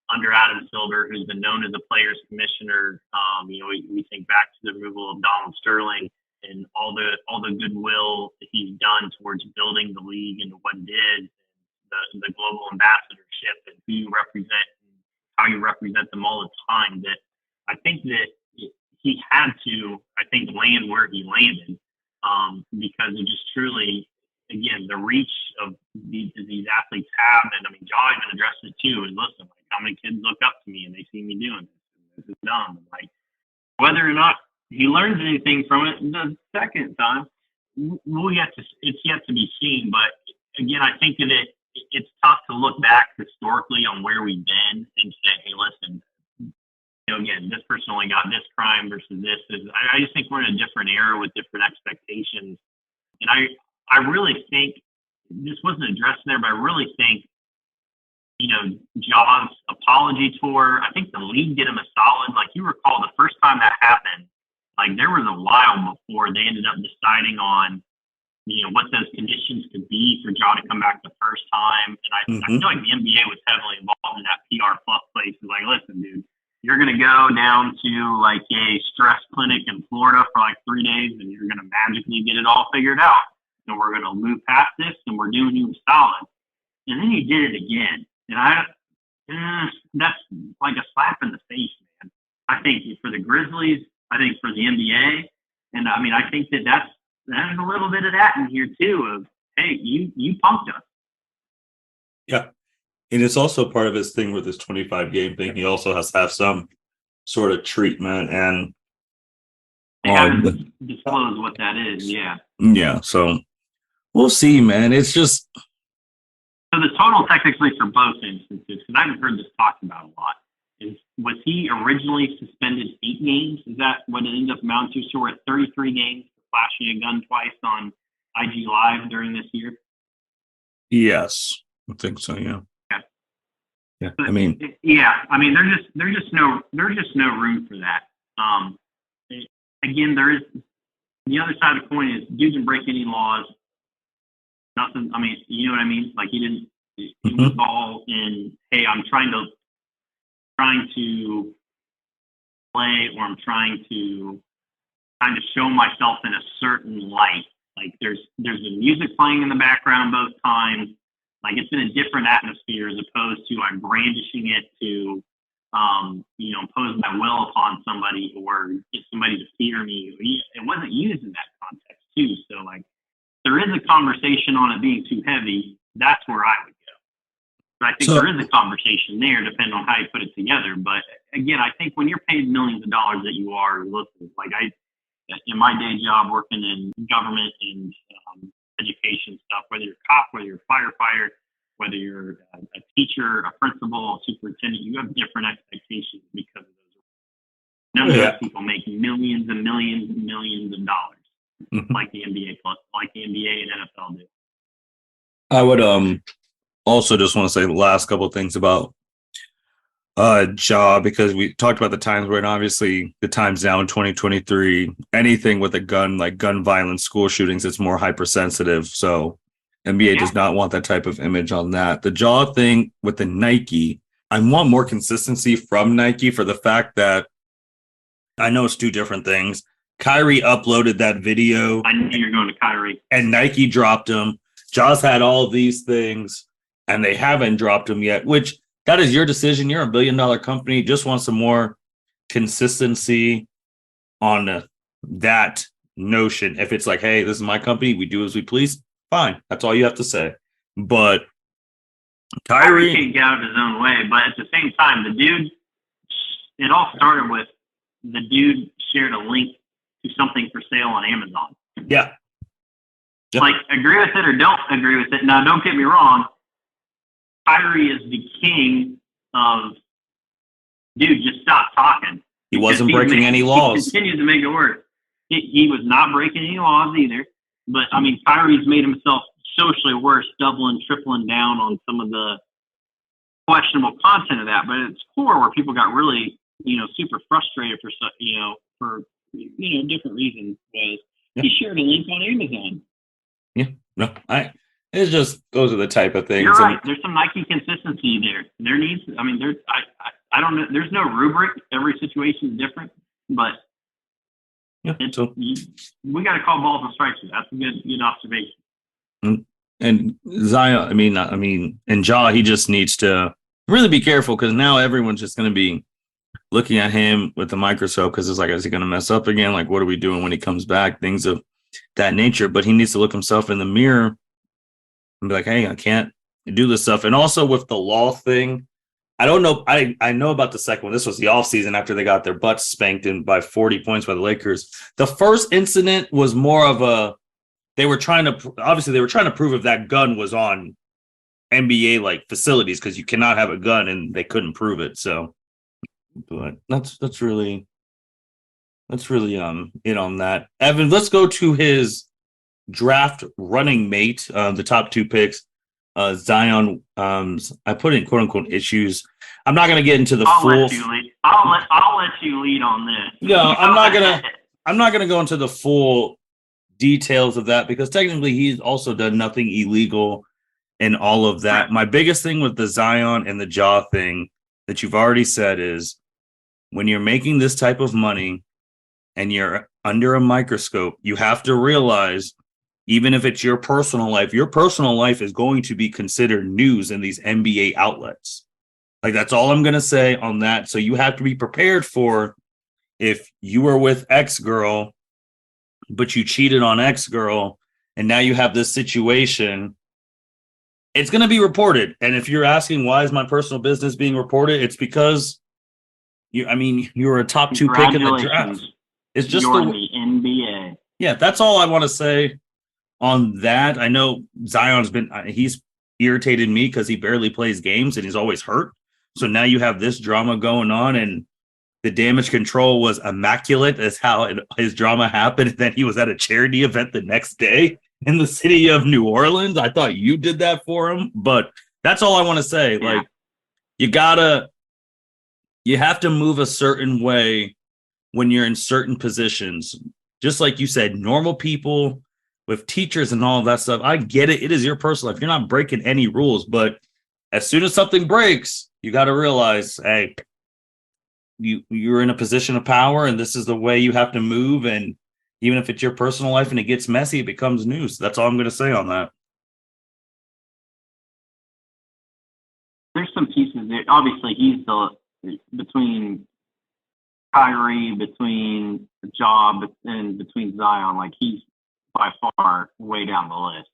under Adam Silver, who's been known as a players commissioner. We think back to the removal of Donald Sterling and all the goodwill that he's done towards building the league into what it is, the global ambassadorship and who you represent and how you represent them all the time. That I think that he had to, land where he landed because it just truly, again, the reach of these athletes have, and I mean, John even addressed it too. And listen, like, how many kids look up to me and they see me doing this? This is dumb. And like, whether or not he learns anything from it the second time, it's yet to be seen. But again, I think that it's tough to look back historically on where we've been and say, hey, listen, again, this person only got this crime versus this. I just think we're in a different era with different expectations. And I really think this wasn't addressed there, but I really think, Ja's apology tour, I think the league did him a solid. Like you recall the first time that happened, like there was a while before they ended up deciding on, what those conditions could be for Ja to come back the first time. And I feel like the NBA was heavily involved in that PR fluff place. It's like, listen, dude, you're going to go down to like a stress clinic in Florida for like 3 days and you're going to magically get it all figured out. And we're going to move past this and we're doing you a solid. And then he did it again. And that's like a slap in the face, man. I think for the Grizzlies, I think for the NBA, and I mean, I think there's a little bit of that in here too of, hey, you punked us. Yeah. And it's also part of his thing with his 25 game thing. He also has to have some sort of treatment and they haven't disclosed what that is. Yeah. Yeah. So we'll see, man. It's just. So the total technically for both instances, because I haven't heard this talked about a lot, was he originally suspended 8 games? Is that what it ended up amounting to? So we're at 33 games for flashing a gun twice on IG Live during this year? Yes, I think so, yeah. Okay. Yeah, but, there's just no room for that. Again, there is the other side of the coin is dude didn't break any laws. Nothing. I mean, you know what I mean? Like he didn't. It was all in. Hey, I'm trying to play, or I'm trying to show myself in a certain light. Like there's the music playing in the background both times. Like it's in a different atmosphere as opposed to I'm brandishing it to, impose my will upon somebody or get somebody to fear me. It wasn't used in that context too. So like. There is a conversation on it being too heavy. That's where I would go. But I think there is a conversation there, depending on how you put it together. But again, I think when you're paid millions of dollars that you are, listen, like in my day job working in government and education stuff, whether you're a cop, whether you're a firefighter, whether you're a teacher, a principal, a superintendent, you have different expectations because of those. None of those people make millions and millions and millions of dollars. Like the NBA and NFL do. I would also just want to say the last couple of things about Ja, because we talked about the times where, and obviously the times now in 2023, anything with a gun, like gun violence, school shootings, it's more hypersensitive. So NBA does not want that type of image on that. The Ja thing with the Nike, I want more consistency from Nike for the fact that I know it's 2 different things. Kyrie uploaded that video. I knew you were going to Kyrie. And Nike dropped him. Ja's had all of these things, and they haven't dropped him yet, which that is your decision. You're a $1 billion company. Just want some more consistency on that notion. If it's like, hey, this is my company, we do as we please, fine. That's all you have to say. But Kyrie can't get out of his own way. But at the same time, it all started with the dude shared a link to something for sale on Amazon. Yeah. Like, agree with it or don't agree with it. Now, don't get me wrong. Kyrie is the king of, dude, just stop talking. He wasn't breaking any laws. He continues to make it worse. He was not breaking any laws either. But, I mean, Kyrie's made himself socially worse, doubling, tripling down on some of the questionable content of that. But at its core, where people got really, super frustrated for different reasons, was he shared a link on Amazon. Yeah, no, it's just those are the type of things. You're right. There's some Nike consistency there. There needs. I mean, I don't know. There's no rubric. Every situation is different, but we got to call balls and strikes. That's a good observation. And Zion, and Ja, he just needs to really be careful because now everyone's just going to be looking at him with the microscope because it's like, is he going to mess up again? Like, what are we doing when he comes back? Things of that nature. But he needs to look himself in the mirror and be like, hey, I can't do this stuff. And also with the law thing, I don't know. I know about the second one. This was the offseason after they got their butts spanked in by 40 points by the Lakers. The first incident was more of they were trying to prove if that gun was on NBA like facilities because you cannot have a gun, and they couldn't prove it. So, but that's really it on that. Evan, let's go to his draft running mate, the top two picks. Zion, I put in quote unquote issues. I'm not gonna get into the I'll full. Let you lead. I'll let you lead on this. No, I'm not gonna. I'm not gonna go into the full details of that because technically he's also done nothing illegal and all of that. Right. My biggest thing with the Zion and the jaw thing that you've already said is when you're making this type of money and you're under a microscope, you have to realize, even if it's your personal life is going to be considered news in these NBA outlets. Like, that's all I'm going to say on that. So you have to be prepared for if you were with X girl, but you cheated on X girl, and now you have this situation, it's going to be reported. And if you're asking why is my personal business being reported, it's because you're a top two pick in the draft. It's just the NBA. Yeah, that's all I want to say on that. I know he's irritated me because he barely plays games and he's always hurt. So now you have this drama going on, and the damage control was immaculate as how his drama happened. And then he was at a charity event the next day in the city of New Orleans. I thought you did that for him, but that's all I want to say. Yeah. Like, you have to move a certain way when you're in certain positions. Just like you said, normal people with teachers and all of that stuff. I get it. It is your personal life. You're not breaking any rules, but as soon as something breaks, you got to realize, hey, you're in a position of power, and this is the way you have to move. And even if it's your personal life and it gets messy, it becomes news. That's all I'm going to say on that. There's some pieces there. Obviously, he's between Kyrie, between the job, and between Zion. Like, he's by far way down the list.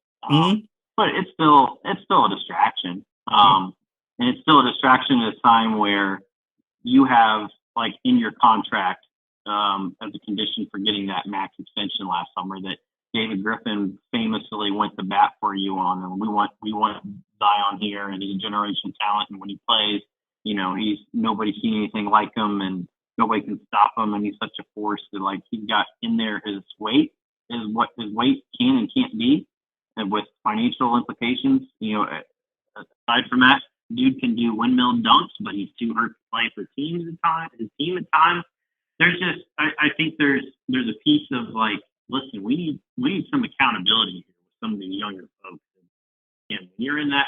But it's still a distraction. And it's still a distraction at a time where you have, like, in your contract, as a condition for getting that max extension last summer, that David Griffin famously went to bat for you on, and we want Zion here, and he's a generation talent, and when he plays, he's nobody's seen anything like him, and nobody can stop him, and he's such a force that, like, he's got in there his weight is what his weight can and can't be, and with financial implications, aside from that, dude can do windmill dunks, but he's too hurt to play for his team at times. There's just, I think there's a piece of, like, listen, we need some accountability here with some of these younger folks. And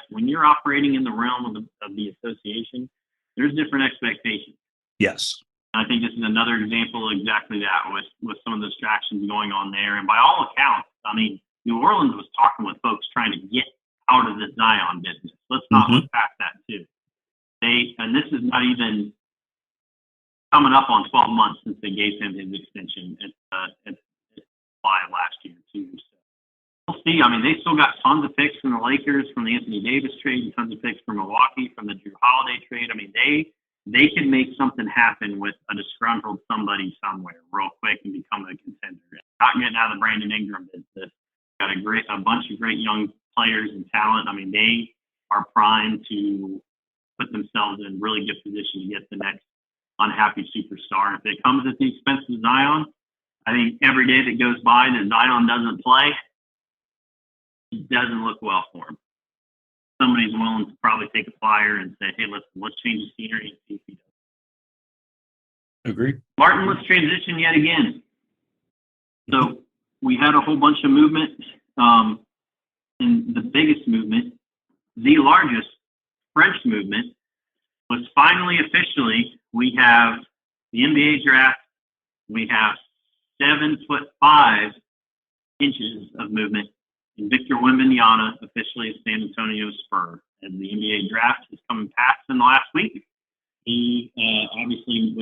when you're operating in the realm of the association, there's different expectations. Yes. And I think this is another example of exactly that with some of the distractions going on there. And by all accounts, I mean, New Orleans was talking with folks trying to get out of this Zion business. Let's not look past that too. And this is not even coming up on 12 months since they gave him his extension at July of last year too. So we'll see. I mean, they still got tons of picks from the Lakers, from the Anthony Davis trade, and tons of picks from Milwaukee, from the Drew Holiday trade. I mean, they can make something happen with a disgruntled somebody somewhere real quick and become a contender. Not getting out of the Brandon Ingram business. Got a bunch of great young players and talent. I mean, they are primed to put themselves in really good position to get the next unhappy superstar. If it comes at the expense of Zion, I think every day that goes by that Zion doesn't play, it doesn't look well for him. Somebody's willing to probably take a flyer and say, hey, let's change the scenery and see if he does. Agreed. Martin, let's transition yet again. So we had a whole bunch of movement, and the biggest movement, the largest French movement, was finally officially, we have the NBA draft, we have 7'5" of movement, and Victor Wembanyama officially a San Antonio Spur. And the NBA draft has come and passed in the last week. He obviously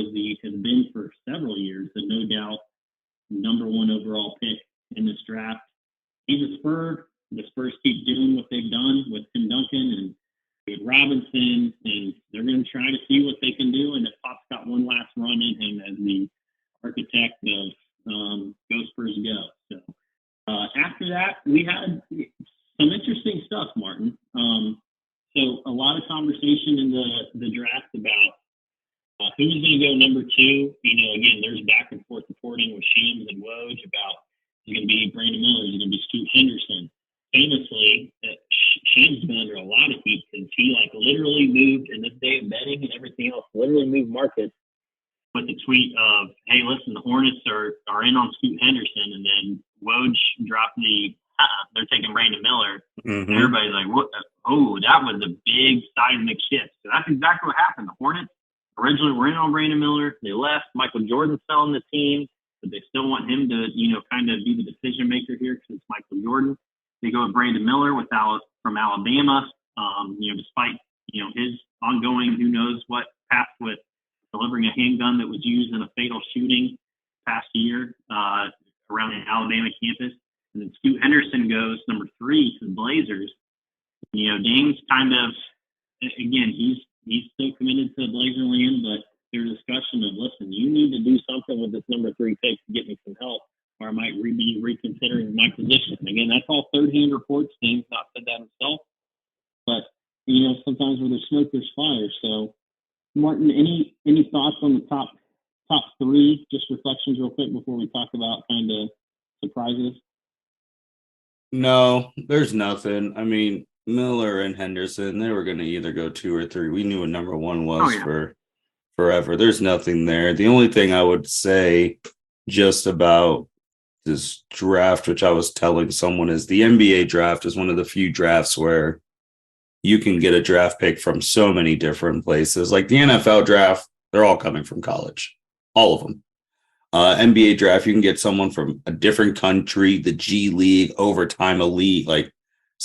has been for several years the no doubt number one overall pick in this draft. He's a Spur. The Spurs keep doing what they've done with Tim Duncan and David Robinson, and they're going to try to see what they can do. And if Pop's got one last run in him as the architect of Go Spurs Go. So after that, we had some interesting stuff, Martin. conversation in the draft about who's going to go number 2. Again, there's back and forth reporting with Shams and Woj about is it going to be Brandon Miller, is it going to be Scoot Henderson. Famously, Shams has been under a lot of heat because he literally moved in this day of betting and everything else, literally moved markets with the tweet of, hey, listen, the Hornets are in on Scoot Henderson, and then Woj dropped they're taking Brandon Miller. Mm-hmm. And everybody's like, what? Oh, that was a big seismic shift. So that's exactly what happened. The Hornets originally were in on Brandon Miller. They left. Michael Jordan fell in the team, but they still want him to, kind of be the decision maker here because it's Michael Jordan. They go with Brandon Miller from Alabama, despite, his ongoing who knows what past with delivering a handgun that was used in a fatal shooting past year around the Alabama campus. And then Scoot Henderson goes number 3 to the Blazers. Dame's kind of, again, he's still committed to Blazer land, but there's a discussion of, listen, you need to do something with this number 3 pick to get me some help, or I might be reconsidering my position. And again, that's all third-hand reports. Dame's not said that himself. But, sometimes where there's smoke, there's fire. So, Martin, any thoughts on the top 3? Just reflections real quick before we talk about kind of surprises. No, there's nothing. I mean, Miller and Henderson, they were going to either go 2 or 3. We knew what number 1 was for forever. There's nothing there. The only thing I would say just about this draft, which I was telling someone, is the NBA draft is one of the few drafts where you can get a draft pick from so many different places. Like the NFL draft, they're all coming from college, all of them. NBA draft, you can get someone from a different country, the G League, overtime elite,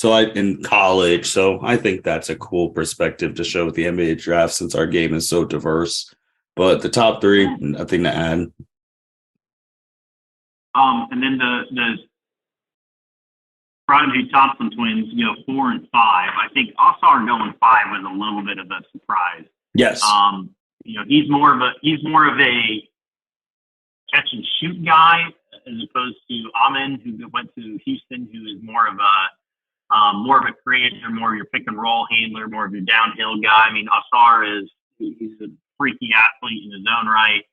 in college. So I think that's a cool perspective to show with the NBA draft since our game is so diverse. But the top 3, nothing to add. And then the Prodigy Thompson twins, 4 and 5. I think Osar going 5 was a little bit of a surprise. Yes. He's more of a catch and shoot guy as opposed to Amin, who went to Houston, who is more of a creator, more of your pick and roll handler, more of your downhill guy. I mean, Asar he's a freaky athlete in his own right.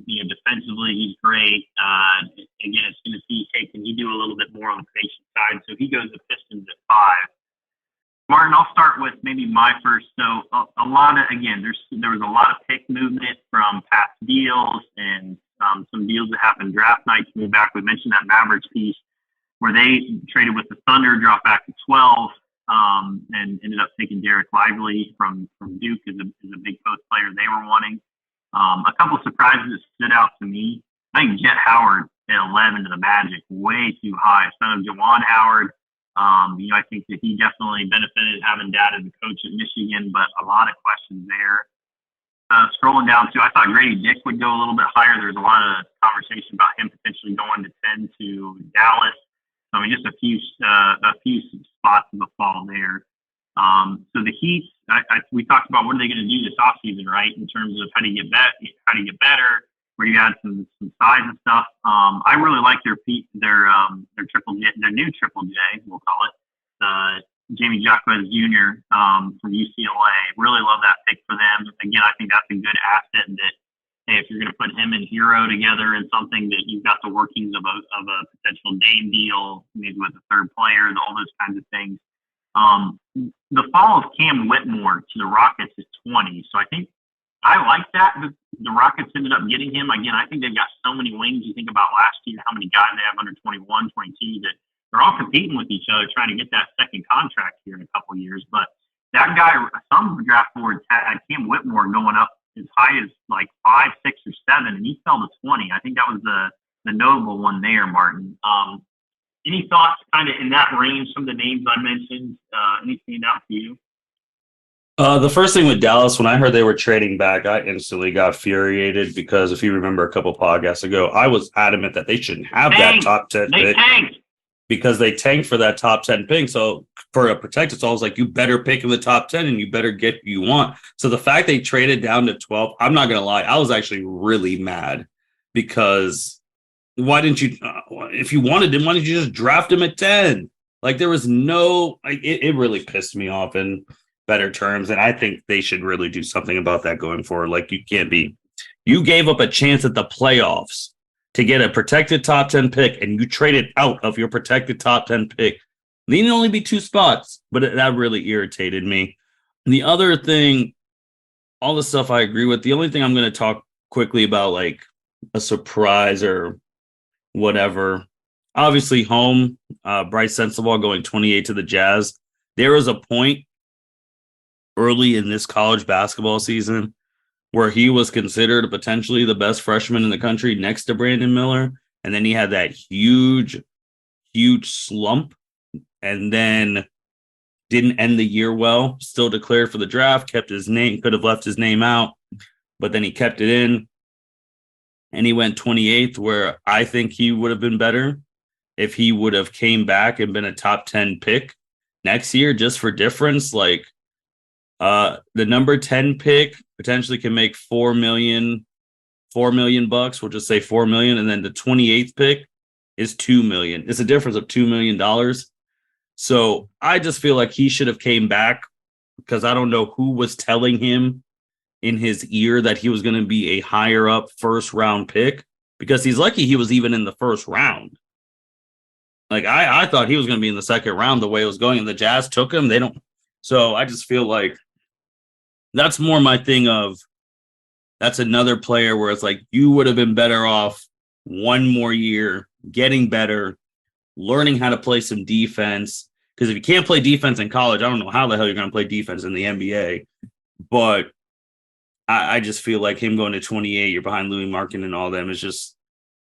Defensively, he's great. Again, it's going to see, hey, can he do a little bit more on the patient side? So he goes to Pistons at 5. Martin, I'll start with maybe my first. So there was a lot of pick movement from past deals and some deals that happened draft night to move back. We mentioned that Mavericks piece where they traded with the Thunder, dropped back to 12, and ended up taking Derek Lively from Duke as a big post player they were wanting. A couple of surprises that stood out to me. I think Jet Howard at 11 to the Magic, way too high. Son of Jawan Howard. I think that he definitely benefited having dad as a coach at Michigan, but a lot of questions there. Scrolling down to, I thought Grady Dick would go a little bit higher. There's a lot of conversation about him potentially going to 10 to Dallas. I mean, just a few spots of a fall there. So the Heat, we talked about what are they going to do this offseason, right? In terms of how do you get better, where you add some size and stuff. I really like their triple J, their new triple J, we'll call it. Jamie Jacquez Jr. From UCLA. Really love that pick for them. Again, I think that's a good asset that, hey, if you're going to put him and Hero together in something that you've got the workings of a potential name deal, maybe with a third player, all those kinds of things. The fall of Cam Whitmore to the Rockets is 20. So I think I like that. The Rockets ended up getting him. Again, I think they've got so many wings. You think about last year, how many guys they have under 21, 22 that they're all competing with each other, trying to get that second contract here in a couple of years. But that guy, some draft boards had Cam Whitmore going up as high as 5, 6, or 7, and he fell to 20. I think that was the notable one there, Martin. Any thoughts kind of in that range, some of the names I mentioned? Anything out for you? The first thing with Dallas, when I heard they were trading back, I instantly got infuriated because if you remember a couple podcasts ago, I was adamant that they shouldn't have that top 10 pick. Tanked. Because they tanked for that top 10 pick. So for a protected, so I was like, you better pick in the top 10 and you better get who you want. So the fact they traded down to 12, I'm not going to lie, I was actually really mad because why didn't you, if you wanted him, why didn't you just draft him at 10? Like there was no, it really pissed me off. And better terms. And I think they should really do something about that going forward. Like, you gave up a chance at the playoffs to get a protected top 10 pick, and you traded out of your protected top 10 pick. Needing only be 2 spots, but that really irritated me. And the other thing, all the stuff I agree with. The only thing I'm going to talk quickly about, like a surprise or whatever. Obviously, Bryce Sensabaugh going 28 to the Jazz. There was a point early in this college basketball season where he was considered potentially the best freshman in the country next to Brandon Miller. And then he had that huge slump and then didn't end the year well, still declared for the draft, kept his name, could have left his name out, but then he kept it in and he went 28th, where I think he would have been better if he would have came back and been a top 10 pick next year, just for difference. Like, the number 10 pick potentially can make $4 million bucks. We'll just say 4 million. And then the 28th pick is 2 million. It's a difference of $2 million. So I just feel like he should have came back, because I don't know who was telling him in his ear that he was going to be a higher up first round pick, because he's lucky he was even in the first round. Like, I thought he was going to be in the second round the way it was going, and the Jazz took him. They don't. So I just feel like that's more my thing of, that's another player where it's like, you would have been better off one more year, getting better, learning how to play some defense. Because if you can't play defense in college, I don't know how the hell you're going to play defense in the NBA. But I just feel like him going to 28, you're behind Louis Markin and all them, is just,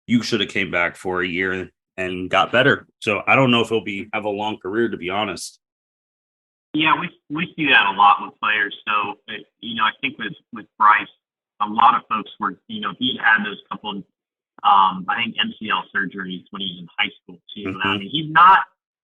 you should have came back for a year and got better. So I don't know if he'll have a long career, to be honest. Yeah, we see that a lot with players. So, I think with Bryce, a lot of folks were, he had those couple, I think MCL surgeries when he was in high school too. Mm-hmm. I mean,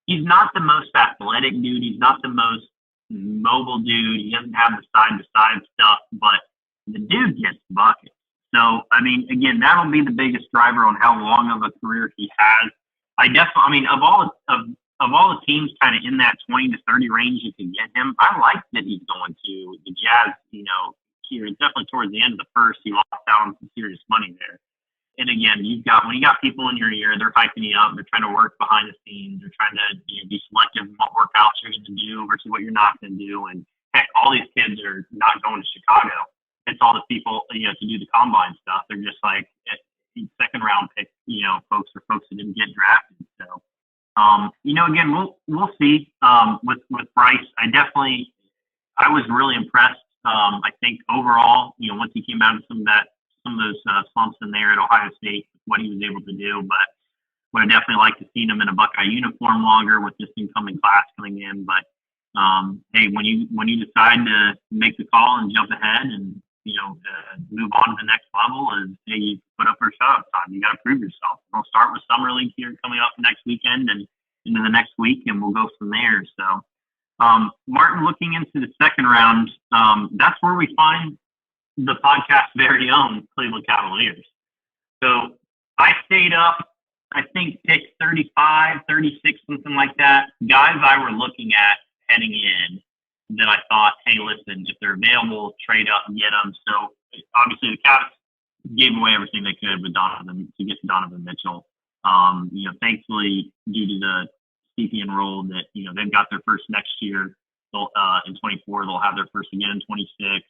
he's not the most athletic dude. He's not the most mobile dude. He doesn't have the side to side stuff, but the dude gets buckets. So, I mean, again, that'll be the biggest driver on how long of a career he has. Of all the teams kind of in that 20 to 30 range you can get him, I like that he's going to the Jazz, here. Definitely towards the end of the first, he lost out on some serious money there. And again, when you got people in your ear, they're hyping you up. They're trying to work behind the scenes. They're trying to be selective in what workouts you're going to do versus what you're not going to do. And heck, all these kids are not going to Chicago. It's all the people, to do the combine stuff. They're just like second round pick, folks that didn't get drafted. So, again, we'll see. With Bryce, I was really impressed. I think overall, once he came out of some of those slumps in there at Ohio State, what he was able to do. But would have definitely liked to see him in a Buckeye uniform longer with this incoming class coming in. But hey, when you decide to make the call and jump ahead and move on to the next level, is hey, you put up for a shot time. You got to prove yourself. We'll start with Summer League here coming up next weekend and into the next week, and we'll go from there. So, Martin, looking into the second round, that's where we find the podcast's very own Cleveland Cavaliers. So I stayed up, I think, pick 35, 36, something like that. Guys I were looking at heading in that I thought, hey, listen, if they're available, trade up and get them. So obviously the Cavs gave away everything they could with Donovan to get to Donovan Mitchell. Thankfully, due to the Stepien rule that, they've got their first next year. They'll, in 24, they'll have their first again in 26.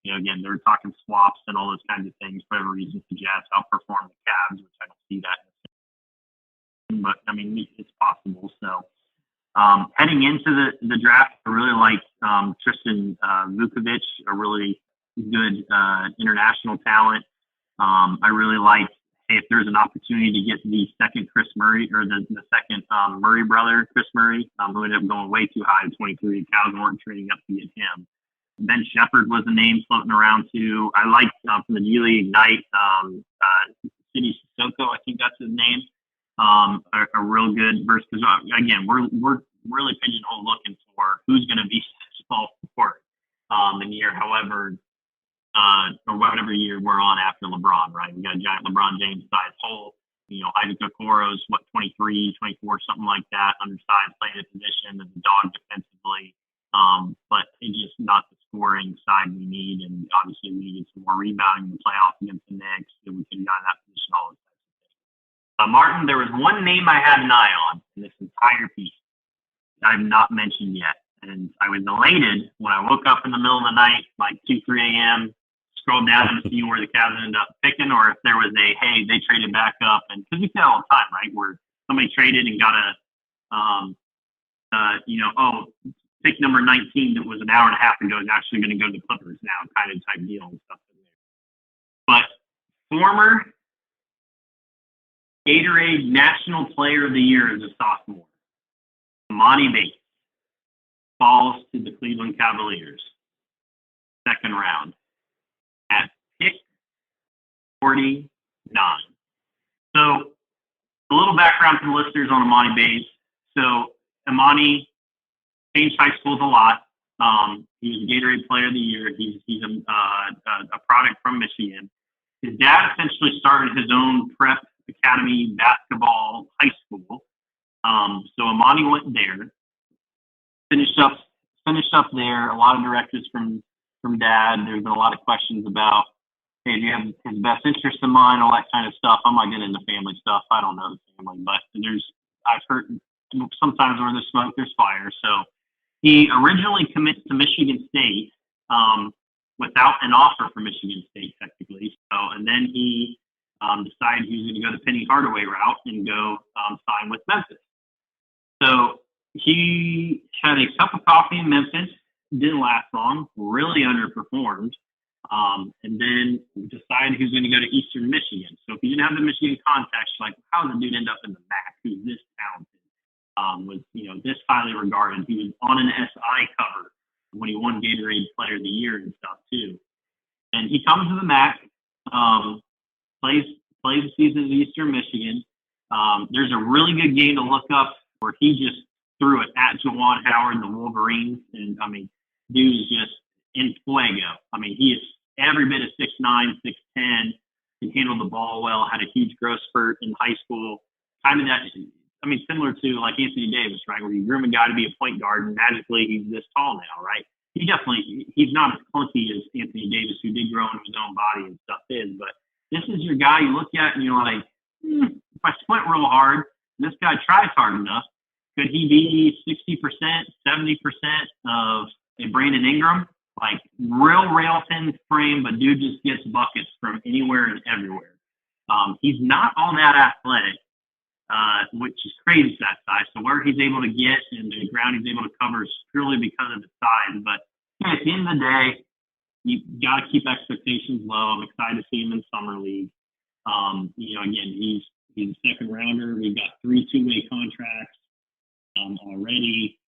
Again, they're talking swaps and all those kinds of things. For whatever reason, the Jazz outperform the Cavs, which I don't see that. But, I mean, it's possible. So, heading into the draft, I really like Tristan Vukovic, a really good international talent. I really like, hey, if there's an opportunity to get the second Chris Murray, or the second Murray brother, Chris Murray, who ended up going way too high at 23, Cows weren't trading up to get him. Ben Shepherd was a name floating around too. I like from the G League Ignite, City Sissoko, I think that's his name. A real good versus, because again, we're really pigeonhole looking for who's going to be small support in the year, however, or whatever year we're on after LeBron, right? We got a giant LeBron James size hole. Isaac Okoro's 23, 24, something like that, undersized, playing a position as a dog defensively. But it's just not the scoring side we need, and obviously we needed some more rebounding in the playoffs against the Knicks, so we could have gotten that position all the time. Martin, there was one name I had an eye on in this entire piece that I've not mentioned yet. And I was elated when I woke up in the middle of the night, like 2, 3 a.m., scrolled down to see where the Cavs ended up picking, or if there was a, hey, they traded back up. And because we see that all the time, right, where somebody traded and got pick number 19 that was an hour and a half ago is actually going to go to the Clippers now, kind of type deal and stuff. But former Gatorade National Player of the Year as a sophomore, Emoni Bates, falls to the Cleveland Cavaliers, second round, at pick 49. So a little background for the listeners on Emoni Bates. So Emoni changed high schools a lot. He was a Gatorade Player of the Year. He's a product from Michigan. His dad essentially started his own prep academy basketball high school. So Emoni went there, finished up there. A lot of directives from dad. There's been a lot of questions about, hey, do you have his best interest in mind, all that kind of stuff. I'm not getting into family stuff. I don't know the family, but I've heard sometimes where there's smoke, there's fire. So he originally commits to Michigan State without an offer for Michigan State, technically. So, and then he decided he was going to go the Penny Hardaway route and go sign with Memphis. So he had a cup of coffee in Memphis, didn't last long, really underperformed, and then decided he was going to go to Eastern Michigan. So if he didn't have the Michigan context, like, how did the dude end up in the MAC? Who's this talented? Was this highly regarded. He was on an SI cover when he won Gatorade Player of the Year and stuff too. And he comes to the MAC, plays the season at Eastern Michigan. There's a really good game to look up where he just threw it at Juwan Howard and the Wolverines. And I mean, dude is just in fuego. I mean, he is every bit of 6'9", 6'10", can handle the ball well, had a huge growth spurt in high school. Kind of that, I mean, similar to like Anthony Davis, right? Where you groom a guy to be a point guard and magically he's this tall now, right? He's not as clunky as Anthony Davis, who did grow into his own body and stuff is, but this is your guy you look at and you're like, if I squint real hard, and this guy tries hard enough, could he be 60%, 70% of a Brandon Ingram? Like real thin frame, but dude just gets buckets from anywhere and everywhere. He's not all that athletic, which is crazy for that size. So where he's able to get and the ground he's able to cover is purely because of the size. But at the end of the day, you got to keep expectations low. I'm excited to see him in summer league. Again, he's a second rounder. We've got 3 two-way contracts already.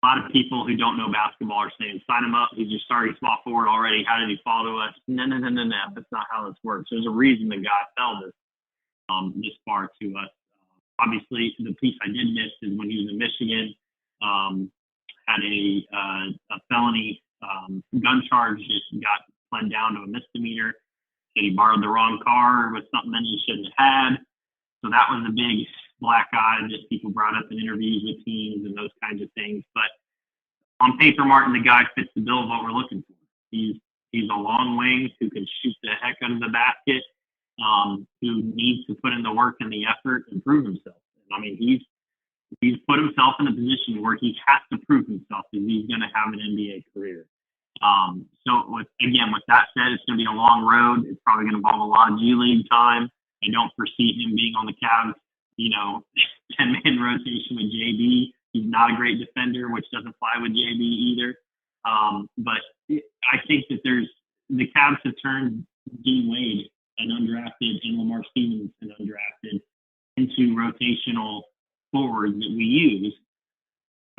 A lot of people who don't know basketball are saying, sign him up. He's your starting small forward already. How did he fall to us? No. That's not how this works. There's a reason the guy fell this far to us. Obviously, the piece I did miss is when he was in Michigan, had a felony gun charge, just got pled down to a misdemeanor. Said he borrowed the wrong car with something that he shouldn't have had. So that was a big black eye that people brought up in interviews with teams and those kinds of things. But on paper, Martin, the guy fits the bill of what we're looking for. He's a long wing who can shoot the heck out of the basket, who needs to put in the work and the effort and prove himself. I mean, he's put himself in a position where he has to prove himself if he's going to have an NBA career. With that said, it's going to be a long road. It's probably going to involve a lot of G League time. I don't foresee him being on the Cavs, 10-man rotation with JB. He's not a great defender, which doesn't fly with JB either. But I think that the Cavs have turned Dean Wade, an undrafted, and Lamar Stevens, an undrafted, into rotational forwards that we use.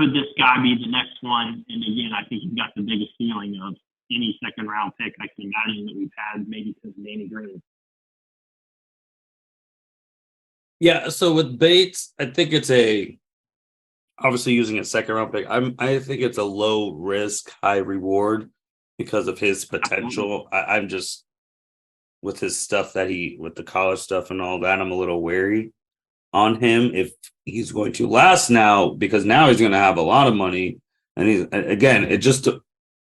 Could this guy be the next one? And again, I think he's got the biggest ceiling of any second round pick I can imagine that we've had, maybe since Danny Green. Yeah, so with Bates, I think it's obviously using a second round pick. I think it's a low risk, high reward because of his potential. I'm just with his stuff with the college stuff and all that, I'm a little wary on him if he's going to last now, because now he's going to have a lot of money And he's again, it just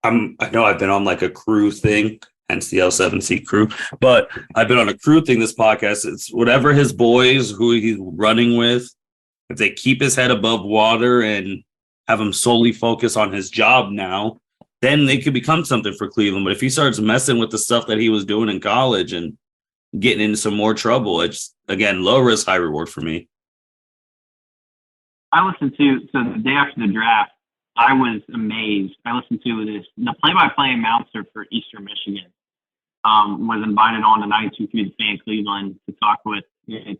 I know I've been on like a crew thing, hence the L7C crew, but I've been on a crew thing this podcast. It's whatever his boys who he's running with, if they keep his head above water and have him solely focus on his job now, then they could become something for Cleveland. But if he starts messing with the stuff that he was doing in college and getting into some more trouble, it's again low risk, high reward for me. I listened to, so the day after the draft, I was amazed. I listened to the play-by-play announcer for Eastern Michigan was invited on to 92.3 The Fan Cleveland to talk with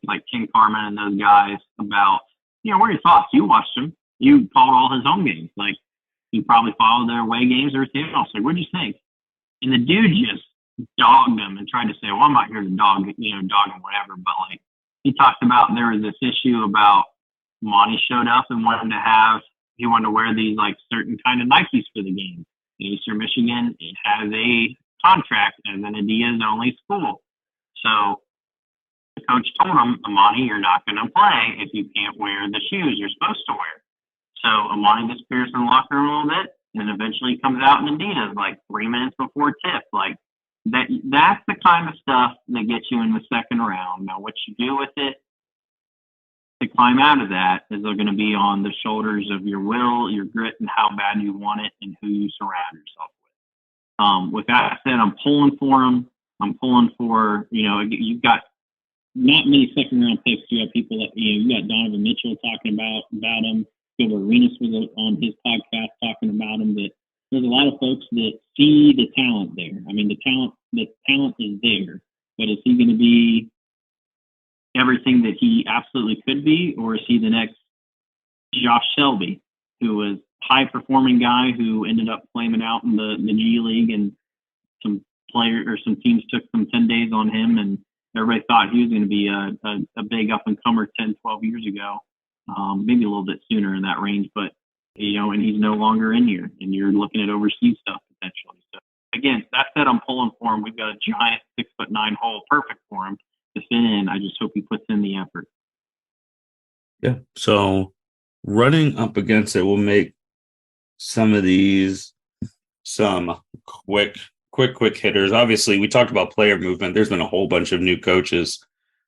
like Ken Carman and those guys about, what are your thoughts? You watched him. You followed all his home games. Like, you probably followed their away games or everything else. Like, what'd you think? And the dude just dogged him and tried to say, well, I'm not here to dog him, whatever. But, like, he talked about there was this issue about Monty showed up and he wanted to wear these, like, certain kind of Nikes for the game. In Eastern Michigan, it has a contract as an Adidas-only school. So the coach told him, Amani, you're not going to play if you can't wear the shoes you're supposed to wear. So Amani disappears in the locker room a little bit, and eventually comes out in Adidas like 3 minutes before tip. Like that's the kind of stuff that gets you in the second round. Now, what you do with it to climb out of that is they're going to be on the shoulders of your will, your grit, and how bad you want it, and who you surround yourself with. With that said, I'm pulling for him. I'm pulling for, you've got not many second round picks. You have people that, you got Donovan Mitchell talking about him. Gilbert Arenas was on his podcast talking about him. That there's a lot of folks that see the talent there. I mean, the talent is there, but is he going to be everything that he absolutely could be, or is he the next Josh Shelby, who was high performing guy who ended up flaming out in the G League, and some teams took some 10 days on him, and everybody thought he was going to be a big up and comer 10, 12 years ago. Maybe a little bit sooner in that range, but and he's no longer in here, and you're looking at overseas stuff potentially. So again, that said, I'm pulling for him. We've got a giant 6'9" hole, perfect for him to fit in. I just hope he puts in the effort. Yeah. So running up against it will make some of these some quick hitters. Obviously, we talked about player movement. There's been a whole bunch of new coaches.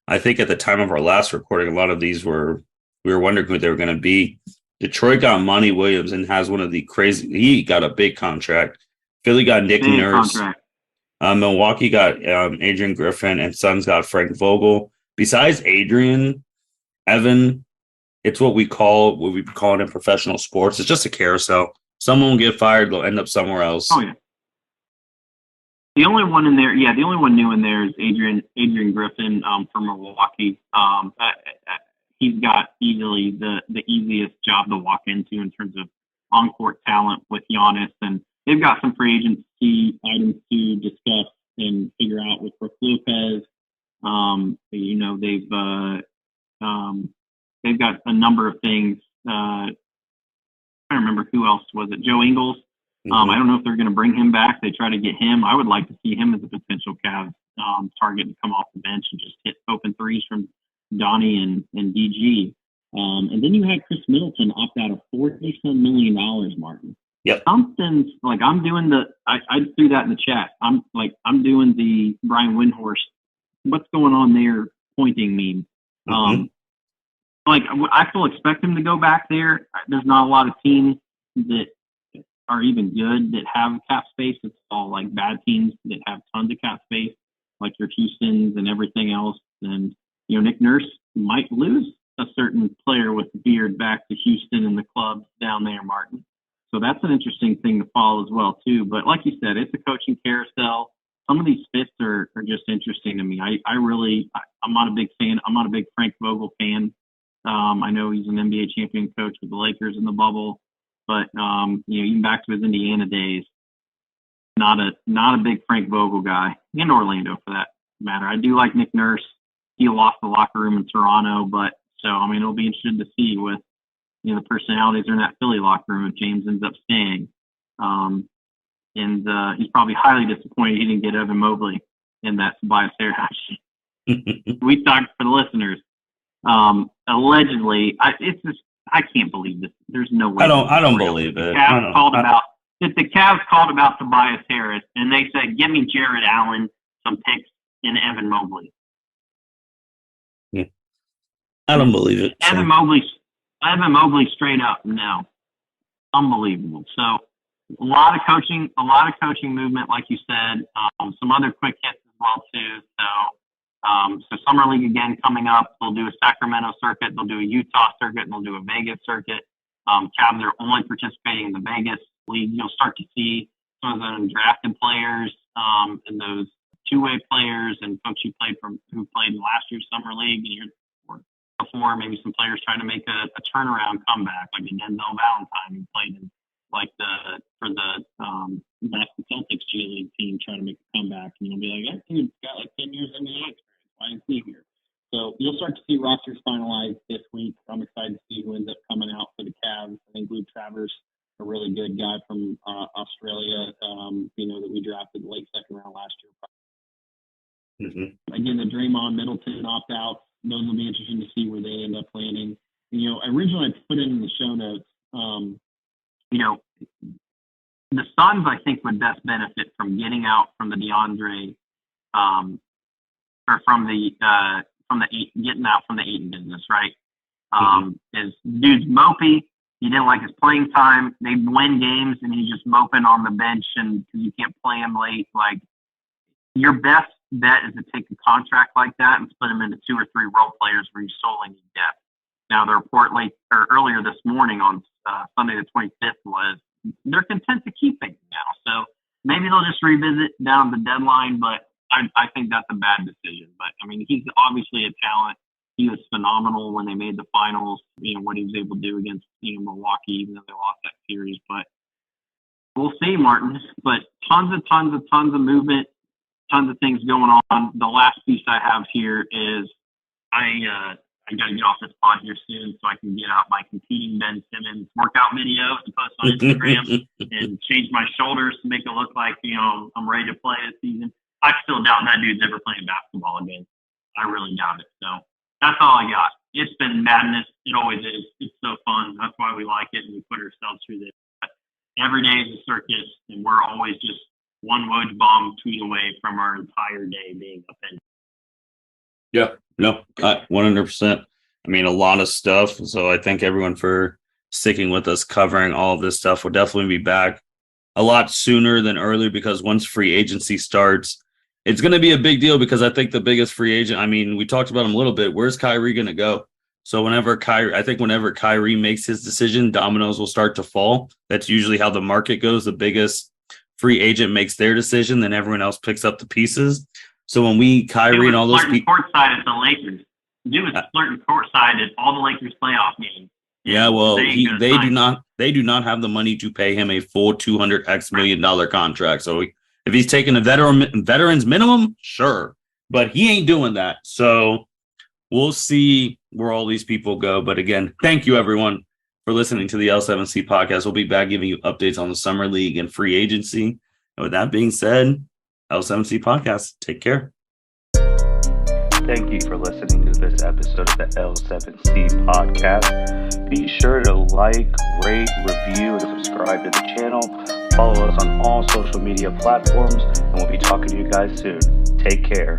I think at the time of our last recording, a lot of these we were wondering who they were going to be. Detroit got Monty Williams and has one of the he got a big contract. Philly got Nick Nurse. Milwaukee got Adrian Griffin, and Suns got Frank Vogel. Besides Adrian, Evan, it's what we call it in professional sports. It's just a carousel. Someone will get fired, they'll end up somewhere else. Oh yeah. The only one in there, the only one new in there is Adrian Griffin from Milwaukee. He's got easily the easiest job to walk into in terms of on-court talent with Giannis, and they've got some free agency items to discuss and figure out with Brook Lopez. They've got a number of things. I don't remember who else was it. Joe Ingles. I don't know if they're going to bring him back. They try to get him. I would like to see him as a potential Cavs target to come off the bench and just hit open threes from Donnie and DG. And then you had Chris Middleton opt out of $40-some million, Martin. Yep. Something's like I'm doing I threw that in the chat. I'm doing the Brian Windhorst. What's going on there? Pointing meme. I still expect him to go back there. There's not a lot of teams that are even good that have cap space. It's all like bad teams that have tons of cap space, like your Houstons and everything else. And Nick Nurse might lose a certain player with the beard back to Houston and the clubs down there, Martin. So that's an interesting thing to follow as well too. But like you said, it's a coaching carousel. Some of these fits are just interesting to me. I'm not a big fan. I'm not a big Frank Vogel fan. I know he's an NBA champion coach with the Lakers in the bubble, but even back to his Indiana days, not a big Frank Vogel guy, and Orlando for that matter. I do like Nick Nurse. He lost the locker room in Toronto, but it'll be interesting to see with the personalities in that Philly locker room if James ends up staying. And he's probably highly disappointed he didn't get Evan Mobley in that Tobias Harris. We talked for the listeners. Allegedly, I can't believe this. There's no way. I don't believe it. If the Cavs called about Tobias Harris and they said, "Give me Jared Allen, some picks, and Evan Mobley." Yeah. I don't believe it. Evan Mobley straight up, no. Unbelievable. So a lot of coaching movement, like you said. Some other quick hits as well too. So summer league again coming up. They'll do a Sacramento circuit, they'll do a Utah circuit, and they'll do a Vegas circuit. Cavs are only participating in the Vegas league. You'll start to see some of the undrafted players and those two-way players and folks who played in last year's summer league and year before. Maybe some players trying to make a turnaround comeback, like a Denzel Valentine who played in for the Boston Celtics G League team, trying to make a comeback. And you'll be like, that dude's got like 10 years NBA experience. Why is he here? So you'll start to see rosters finalized this week. I'm excited to see who ends up coming out for the Cavs. I think Luke Travers, a really good guy from Australia, that we drafted late second round last year. Mm-hmm. Again, the Draymond Middleton opt-outs, those will be interesting to see where they end up landing. Originally I put in the show notes, the Suns, I think, would best benefit from getting out from the DeAndre, or from the getting out from the Ayton business, right? Is dude's mopey. He didn't like his playing time. They win games, and he's just moping on the bench, and because you can't play him late. Like, your best bet is to take a contract like that and split him into 2 or 3 role players where you solely need depth. Now, the report earlier this morning on Sunday the 25th was they're content to keep Ayton now. So maybe they'll just revisit down the deadline, but I think that's a bad decision. But, I mean, he's obviously a talent. He was phenomenal when they made the finals, what he was able to do against, Milwaukee, even though they lost that series. But we'll see, Martin. But tons of movement, tons of things going on. The last piece I have here is I got to get off this pod here soon so I can get out my competing Ben Simmons workout video to post on Instagram and change my shoulders to make it look like, I'm ready to play this season. I still doubt that dude's ever playing basketball again. I really doubt it. So that's all I got. It's been madness. It always is. It's so fun. That's why we like it and we put ourselves through this. But every day is a circus, and we're always just one Woj bomb tweet away from our entire day being upended. Yeah, no, 100%. I mean, a lot of stuff. So I thank everyone for sticking with us, covering all of this stuff. We'll definitely be back a lot sooner than earlier, because once free agency starts, it's going to be a big deal, because I think the biggest free agent, I mean, we talked about him a little bit. Where's Kyrie going to go? So whenever Kyrie makes his decision, dominoes will start to fall. That's usually how the market goes. The biggest free agent makes their decision, then everyone else picks up the pieces. So when Kyrie and all those people courtside at the Lakers, dude was flirting courtside at all the Lakers playoff games. Yeah, well, they do not have the money to pay him a full $200x million contract. So if he's taking a veteran's minimum, sure, but he ain't doing that. So we'll see where all these people go. But again, thank you everyone for listening to the L7C podcast. We'll be back giving you updates on the summer league and free agency. And with that being said, L7C podcast, take care. Thank you for listening to this episode of the L7C podcast. Be sure to like, rate, review, and subscribe to the channel. Follow us on all social media platforms, and we'll be talking to you guys soon. Take care.